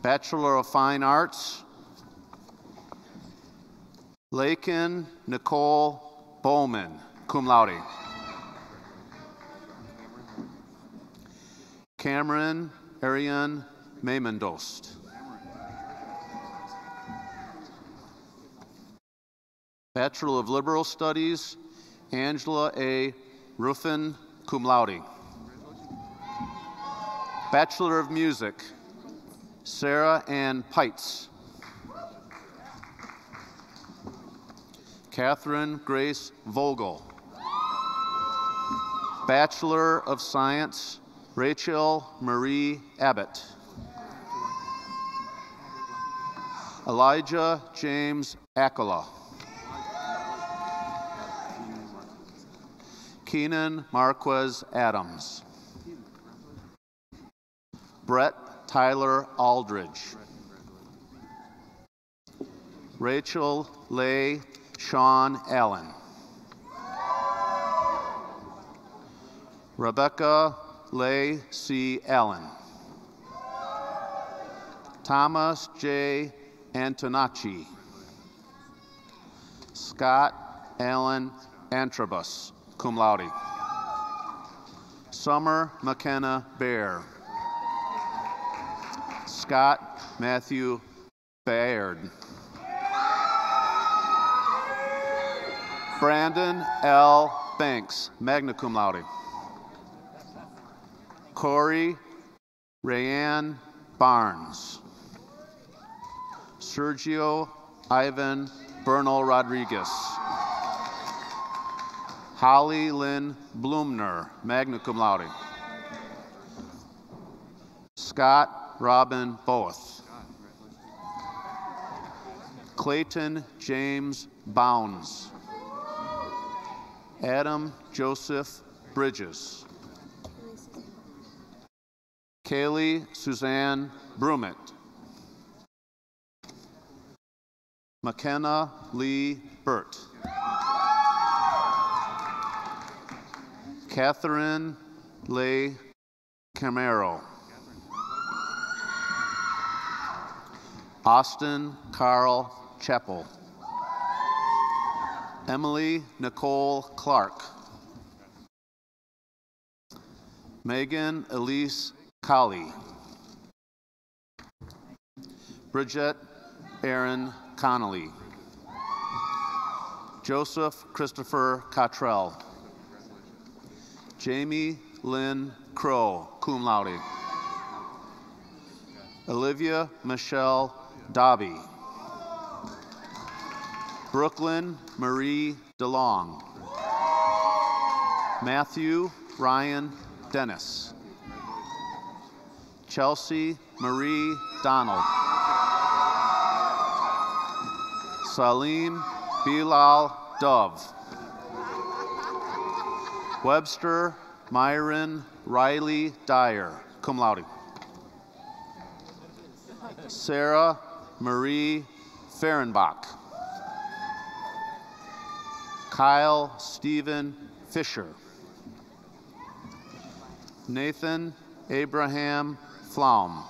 Bachelor of Fine Arts, Lakin Nicole Bowman, cum laude. Cameron Ariane Maymendost. Bachelor of Liberal Studies, Angela A. Ruffin, cum laude. Bachelor of Music, Sarah Ann Peitz. Catherine Grace Vogel. Bachelor of Science, Rachel Marie Abbott. Elijah James Akola. Keenan Marquez Adams. Brett Tyler Aldridge. Rachel Leigh Sean Allen. Rebecca Leigh C. Allen. Thomas J. Antonacci. Scott Allen Antrobus, cum laude. Summer McKenna Bear. Scott Matthew Baird. Brandon L. Banks, magna cum laude. Corey Rayanne Barnes. Sergio Ivan Bernal Rodriguez. Holly Lynn Blumner, magna cum laude. Scott Robin Boeth. Clayton James Bounds. Adam Joseph Bridges. Kaylee Suzanne Brummett. McKenna Lee Burt. Catherine Leigh Camaro. Austin Carl Chappell. Emily Nicole Clark. Megan Elise Colley. Bridget Aaron Connolly. Joseph Christopher Cottrell. Jamie Lynn Crow, cum laude. Olivia Michelle Dobby. Brooklyn Marie DeLong. Matthew Ryan Dennis. Chelsea Marie Donald. Salim Bilal Dove. Webster Myron Riley Dyer, cum laude. Sarah Marie Fehrenbach. Kyle Stephen Fisher. Nathan Abraham Flaum.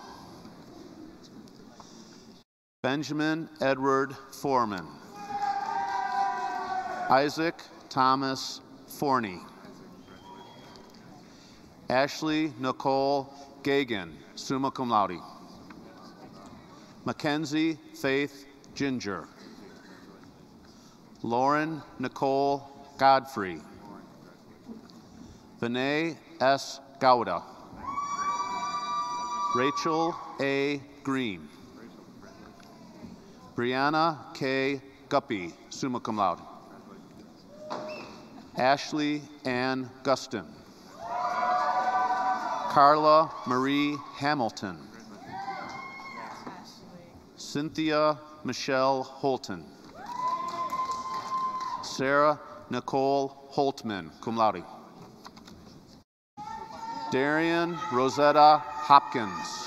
Benjamin Edward Foreman. Isaac Thomas Forney. Ashley Nicole Gagan, summa cum laude. Mackenzie Faith Ginger. Lauren Nicole Godfrey. Vinay S. Gowda. Rachel A. Green. Brianna K. Guppy, summa cum laude. Ashley Ann Gustin. Carla Marie Hamilton. Cynthia Michelle Holton. Sarah Nicole Holtman, cum laude. Darian Rosetta Hopkins.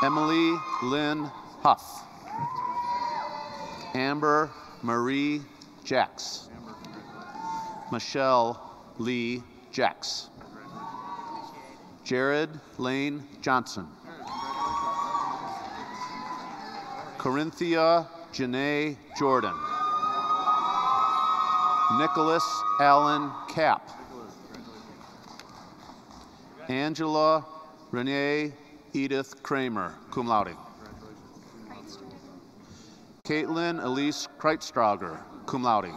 Emily Lynn Huff. Amber Marie Jacks. Michelle Lee Jacks. Jared Lane Johnson. Corinthia Janae Jordan. Nicholas Allen Cap. Angela Renee Edith Kramer, cum laude. Caitlin Elise Kreitstrager, cum laude.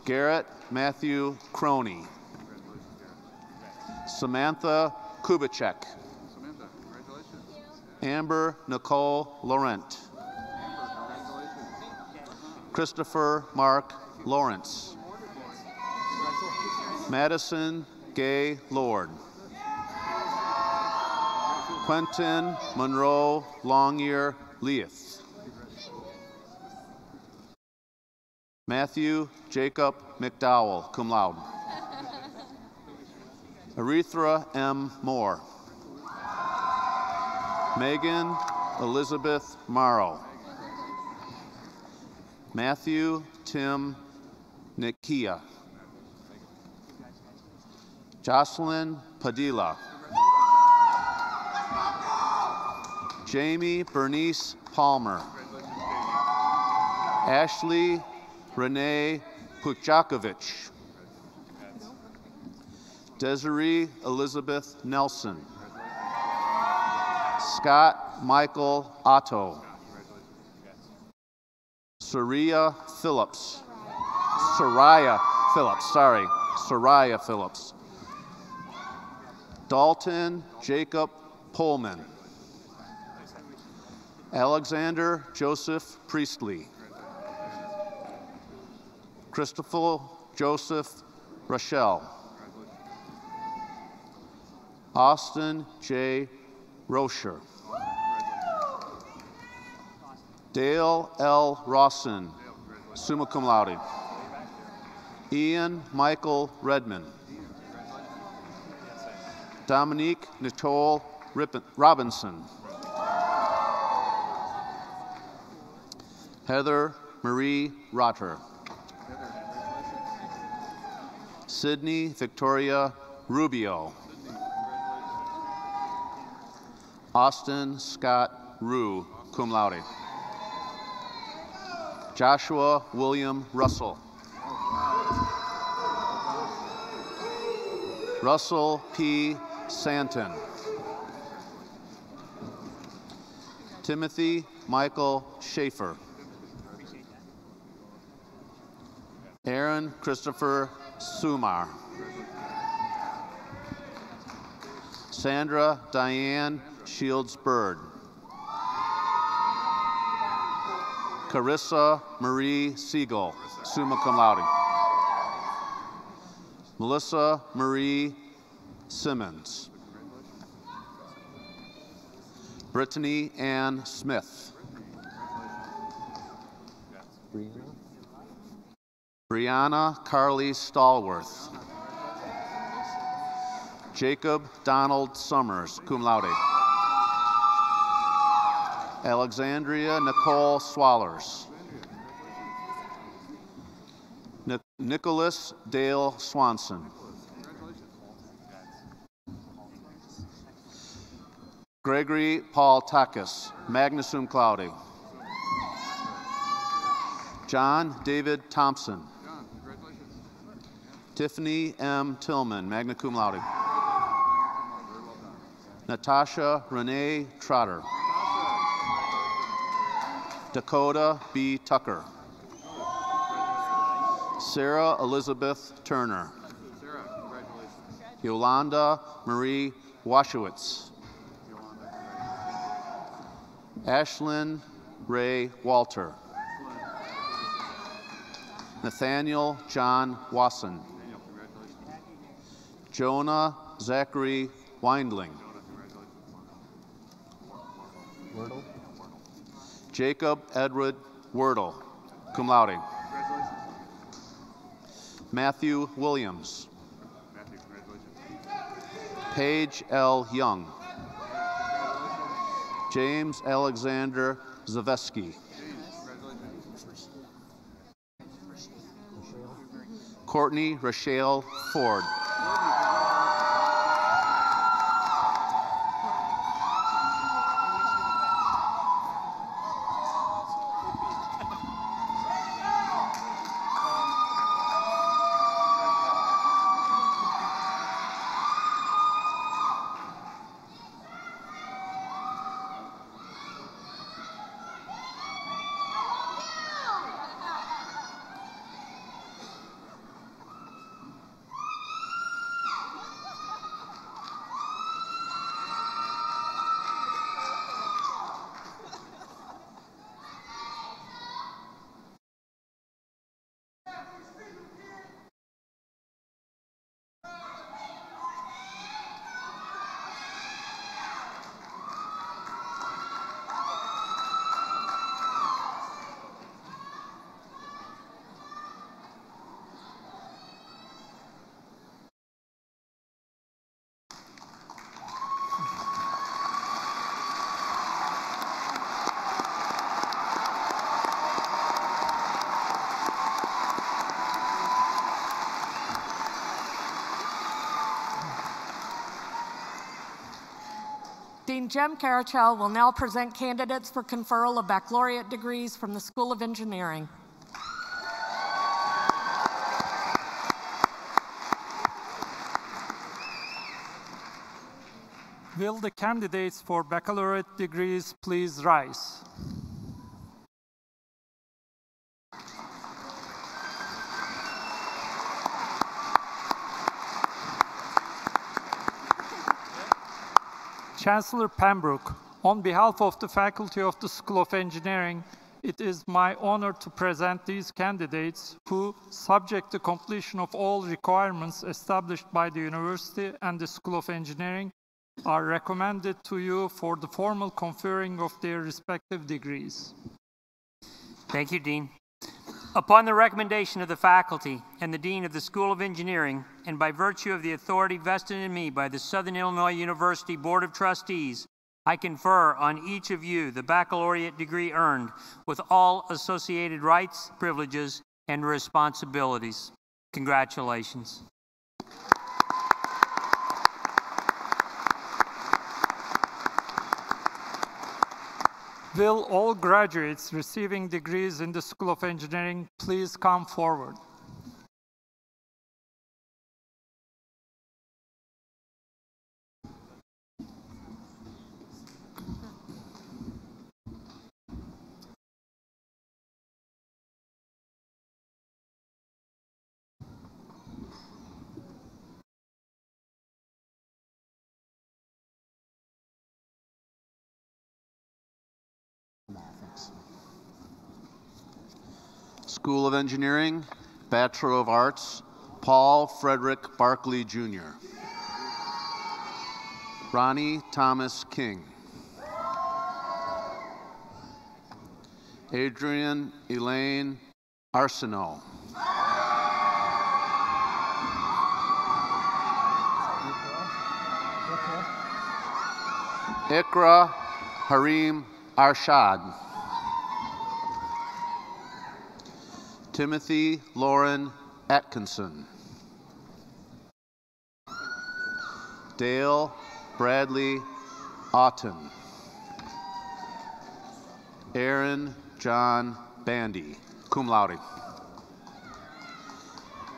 Garrett Matthew Croney. Samantha Kubicek. Amber Nicole Laurent. Christopher Mark Lawrence. Madison Gay Lord. Quentin Monroe Longear Leith. Matthew Jacob McDowell, cum laude. Aretha M. Moore. Megan Elizabeth Morrow. Matthew Tim Nikia. Jocelyn Padilla. Jamie Bernice Palmer. Ashley Renee Puchakovich. Desiree Elizabeth Nelson. Scott Michael Otto. Soraya Phillips. Dalton Jacob Pullman. Alexander Joseph Priestley. Christopher Joseph Rochelle. Austin J. Rocher. Dale L. Rawson, summa cum laude. Ian Michael Redmond. Dominique Nicole Robinson. Heather Marie Rotter. Sydney Victoria Rubio. Austin Scott Rue, cum laude. Joshua William Russell. Russell P. Santon. Timothy Michael Schaefer. Aaron Christopher Sumar. Sandra Diane Shields Bird. Carissa Marie Siegel, summa cum laude. Melissa Marie Simmons. Brittany Ann Smith. Brianna Carly Stallworth. Jacob Donald Summers, cum laude. Alexandria Nicole Swallers. Nicholas Dale Swanson. Gregory Paul Takis, magna cum laude. John David Thompson. Tiffany M. Tillman, magna cum laude. Natasha Renee Trotter. Dakota B. Tucker. Sarah Elizabeth Turner. Yolanda Marie Washowitz. Ashlyn Ray Walter. Nathaniel John Wasson. Jonah Zachary Weindling. Jacob Edward Wordle, cum laude. Matthew Williams. Paige L. Young. James Alexander Zaveski. Courtney Rochelle Ford. Dean Jem Carachel will now present candidates for conferral of baccalaureate degrees from the School of Engineering. Will the candidates for baccalaureate degrees please rise? Chancellor Pembroke, on behalf of the faculty of the School of Engineering, it is my honor to present these candidates who, subject to completion of all requirements established by the university and the School of Engineering, are recommended to you for the formal conferring of their respective degrees. Thank you, Dean. Upon the recommendation of the faculty and the Dean of the School of Engineering, and by virtue of the authority vested in me by the Southern Illinois University Board of Trustees, I confer on each of you the baccalaureate degree earned with all associated rights, privileges, and responsibilities. Congratulations. Will all graduates receiving degrees in the School of Engineering please come forward? School of Engineering, Bachelor of Arts, Paul Frederick Barkley, Jr. Ronnie Thomas King. Adrian Elaine Arsenault. Ikra Harim Arshad. Timothy Lauren Atkinson. Dale Bradley Auten. Aaron John Bandy, cum laude.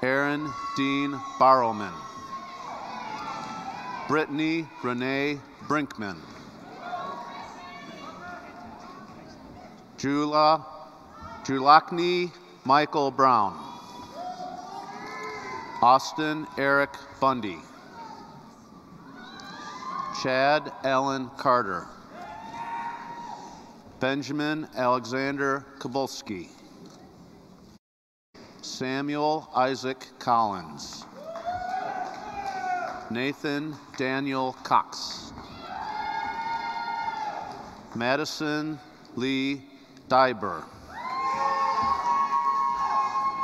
Aaron Dean Barrowman. Brittany Renee Brinkman. Julakni Michael Brown. Austin Eric Bundy. Chad Allen Carter. Benjamin Alexander Kobulski. Samuel Isaac Collins. Nathan Daniel Cox. Madison Lee Dyber.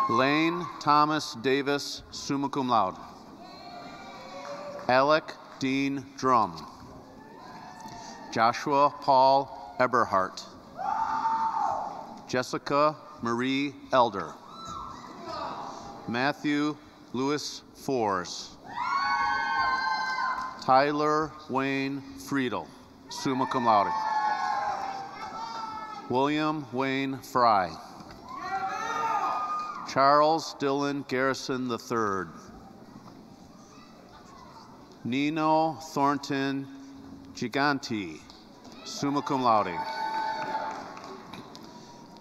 Lane Thomas Davis, summa cum laude. Alec Dean Drum. Joshua Paul Eberhardt. Jessica Marie Elder. Matthew Lewis Fors. Tyler Wayne Friedel, summa cum laude. William Wayne Fry. Charles Dillon Garrison III. Nino Thornton Giganti, summa cum laude.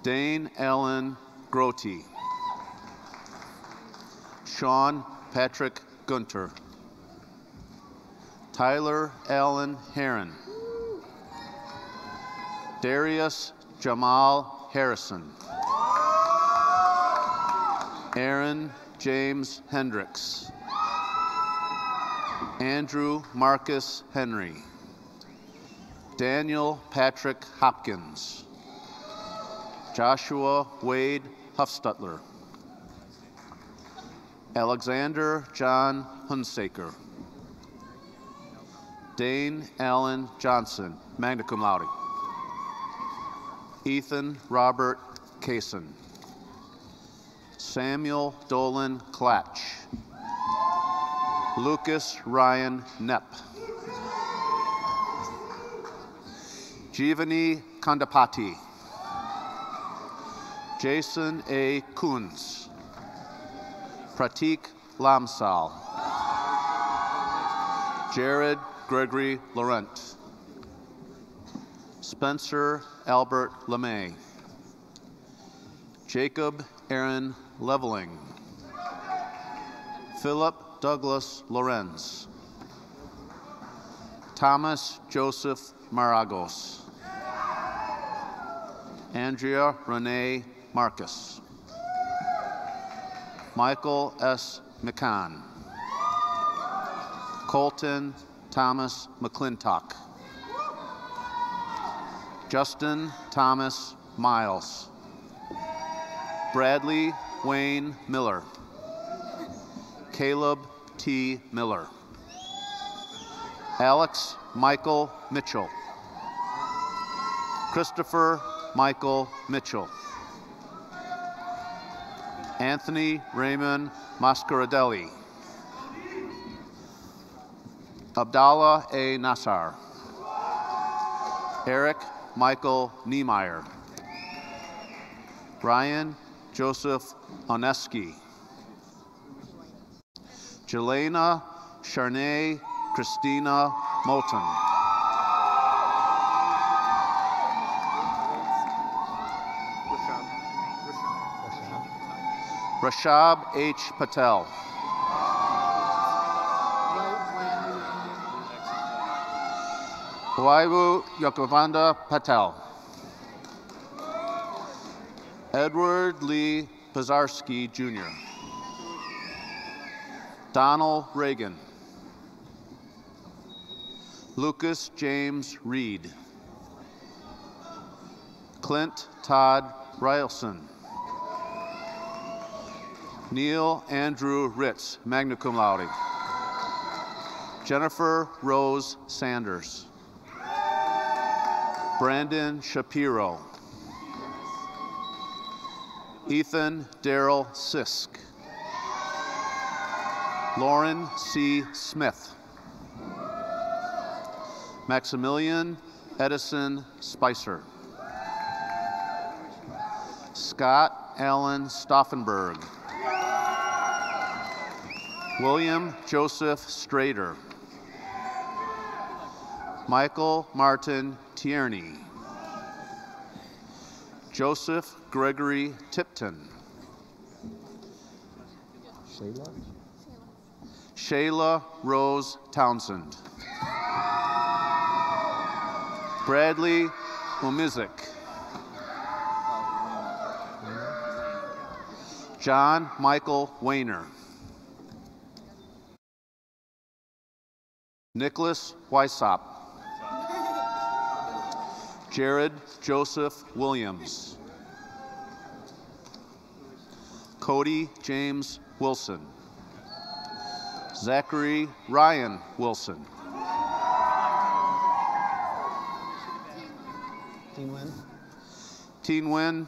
Dane Allen Grote. Sean Patrick Gunter. Tyler Allen Heron. Darius Jamal Harrison. Aaron James Hendricks. Andrew Marcus Henry. Daniel Patrick Hopkins. Joshua Wade Huffstutler. Alexander John Hunsaker. Dane Allen Johnson, magna cum laude. Ethan Robert Kaysen. Samuel Dolan Klatch. Lucas Ryan Knepp. Jeevani Kandapati. Jason A. Kunz. Pratik Lamsal. Jared Gregory Laurent. Spencer Albert LeMay. Jacob Aaron Leveling. Philip Douglas Lorenz. Thomas Joseph Maragos. Andrea Renee Marcus. Michael S. McCann. Colton Thomas McClintock. Justin Thomas Miles. Bradley Wayne Miller. Caleb T. Miller. Alex Michael Mitchell. Christopher Michael Mitchell. Anthony Raymond Mascaradelli. Abdallah A. Nassar. Eric Michael Niemeyer. Ryan Joseph Oneski. Jelena Charnay Christina Moulton. Rashab H. Patel. Huaybu Yokovanda Patel. Edward Lee Pizarski, Jr. Donald Reagan. Lucas James Reed. Clint Todd Rylson. Neil Andrew Ritz, magna cum laude. Jennifer Rose Sanders. Brandon Shapiro. Ethan Darrell Sisk. Lauren C. Smith. Maximilian Edison Spicer. Scott Allen Stauffenberg. William Joseph Strader. Michael Martin Tierney. Joseph Gregory Tipton. Shayla Rose Townsend. Bradley Umizik. John Michael Wayner. Nicholas Weissop. Jared Joseph Williams. Cody James Wilson. Zachary Ryan Wilson. Teen Win. Teen Win.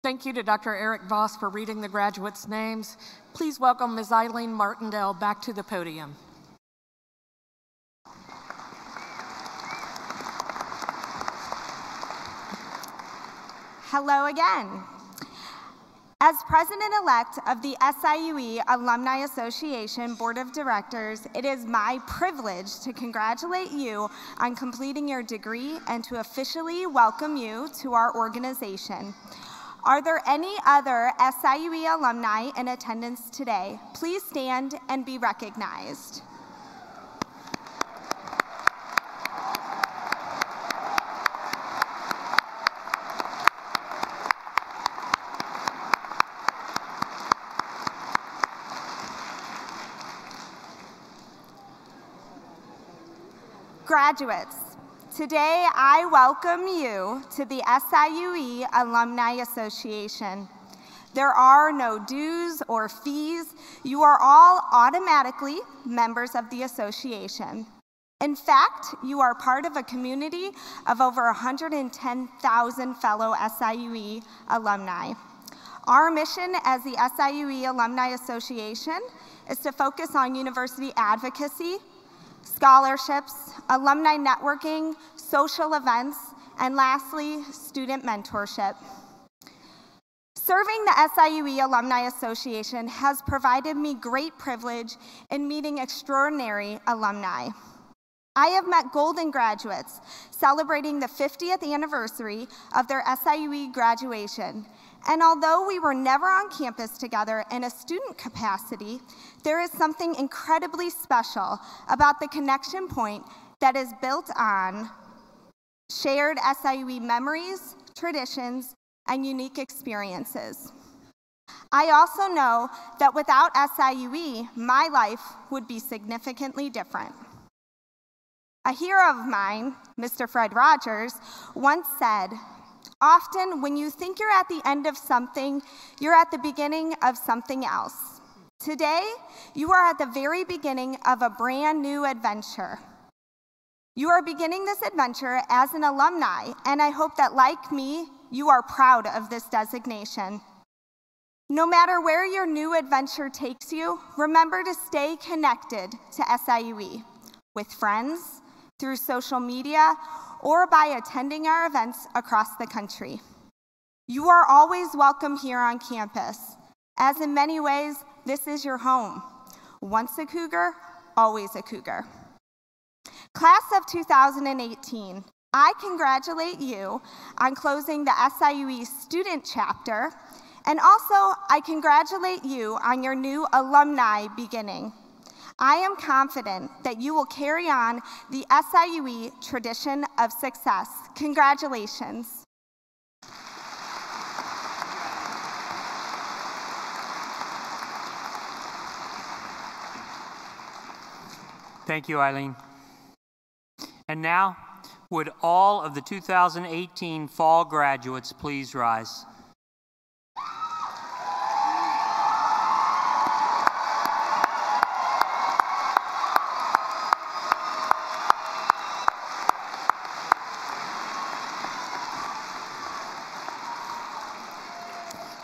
Thank you to Dr. Eric Voss for reading the graduates' names. Please welcome Ms. Eileen Martindale back to the podium. Hello again. As president-elect of the SIUE Alumni Association Board of Directors, it is my privilege to congratulate you on completing your degree and to officially welcome you to our organization. Are there any other SIUE alumni in attendance today? Please stand and be recognized. Graduates, today I welcome you to the SIUE Alumni Association. There are no dues or fees. You are all automatically members of the association. In fact, you are part of a community of over 110,000 fellow SIUE alumni. Our mission as the SIUE Alumni Association is to focus on university advocacy, scholarships, alumni networking, social events, and lastly, student mentorship. Serving the SIUE Alumni Association has provided me great privilege in meeting extraordinary alumni. I have met Golden graduates celebrating the 50th anniversary of their SIUE graduation. And although we were never on campus together in a student capacity, there is something incredibly special about the connection point that is built on shared SIUE memories, traditions, and unique experiences. I also know that without SIUE, my life would be significantly different. A hero of mine, Mr. Fred Rogers, once said, "Often, when you think you're at the end of something, you're at the beginning of something else." Today, you are at the very beginning of a brand new adventure. You are beginning this adventure as an alumni, and I hope that, like me, you are proud of this designation. No matter where your new adventure takes you, remember to stay connected to SIUE with friends, through social media, or by attending our events across the country. You are always welcome here on campus, as in many ways, this is your home. Once a Cougar, always a Cougar. Class of 2018, I congratulate you on closing the SIUE student chapter, and also I congratulate you on your new alumni beginning. I am confident that you will carry on the SIUE tradition of success. Congratulations. Thank you, Eileen. And now, would all of the 2018 fall graduates please rise?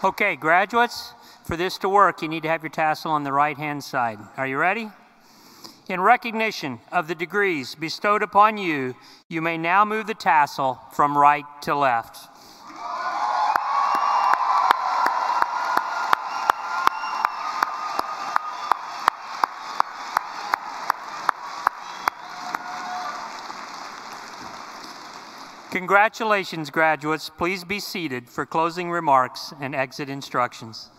Okay, graduates, for this to work, you need to have your tassel on the right-hand side. Are you ready? In recognition of the degrees bestowed upon you, you may now move the tassel from right to left. Congratulations, graduates. Please be seated for closing remarks and exit instructions.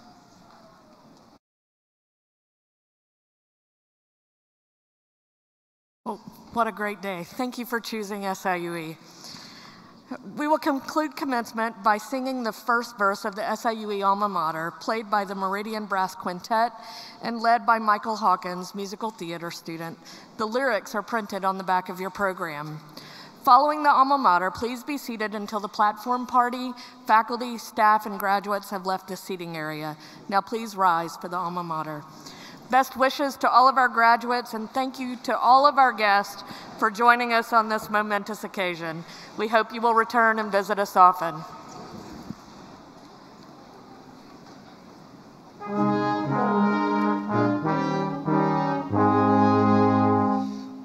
Well, what a great day. Thank you for choosing SIUE. We will conclude commencement by singing the first verse of the SIUE alma mater, played by the Meridian Brass Quintet and led by Michael Hawkins, musical theater student. The lyrics are printed on the back of your program. Following the alma mater, please be seated until the platform party, faculty, staff, and graduates have left the seating area. Now please rise for the alma mater. Best wishes to all of our graduates, and thank you to all of our guests for joining us on this momentous occasion. We hope you will return and visit us often.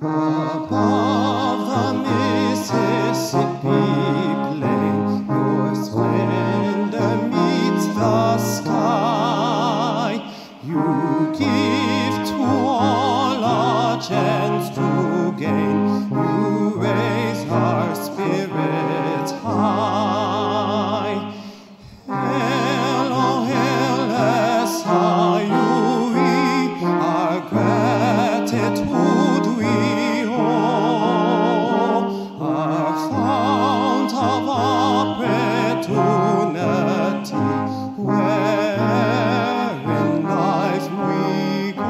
Above the Mississippi plain, your splendor meets the sky. You give to all a chance to gain. You raise our spirits high. Hail, oh, hail, SIUE, our gratitude we owe, our fount of opportunity, where in life we go.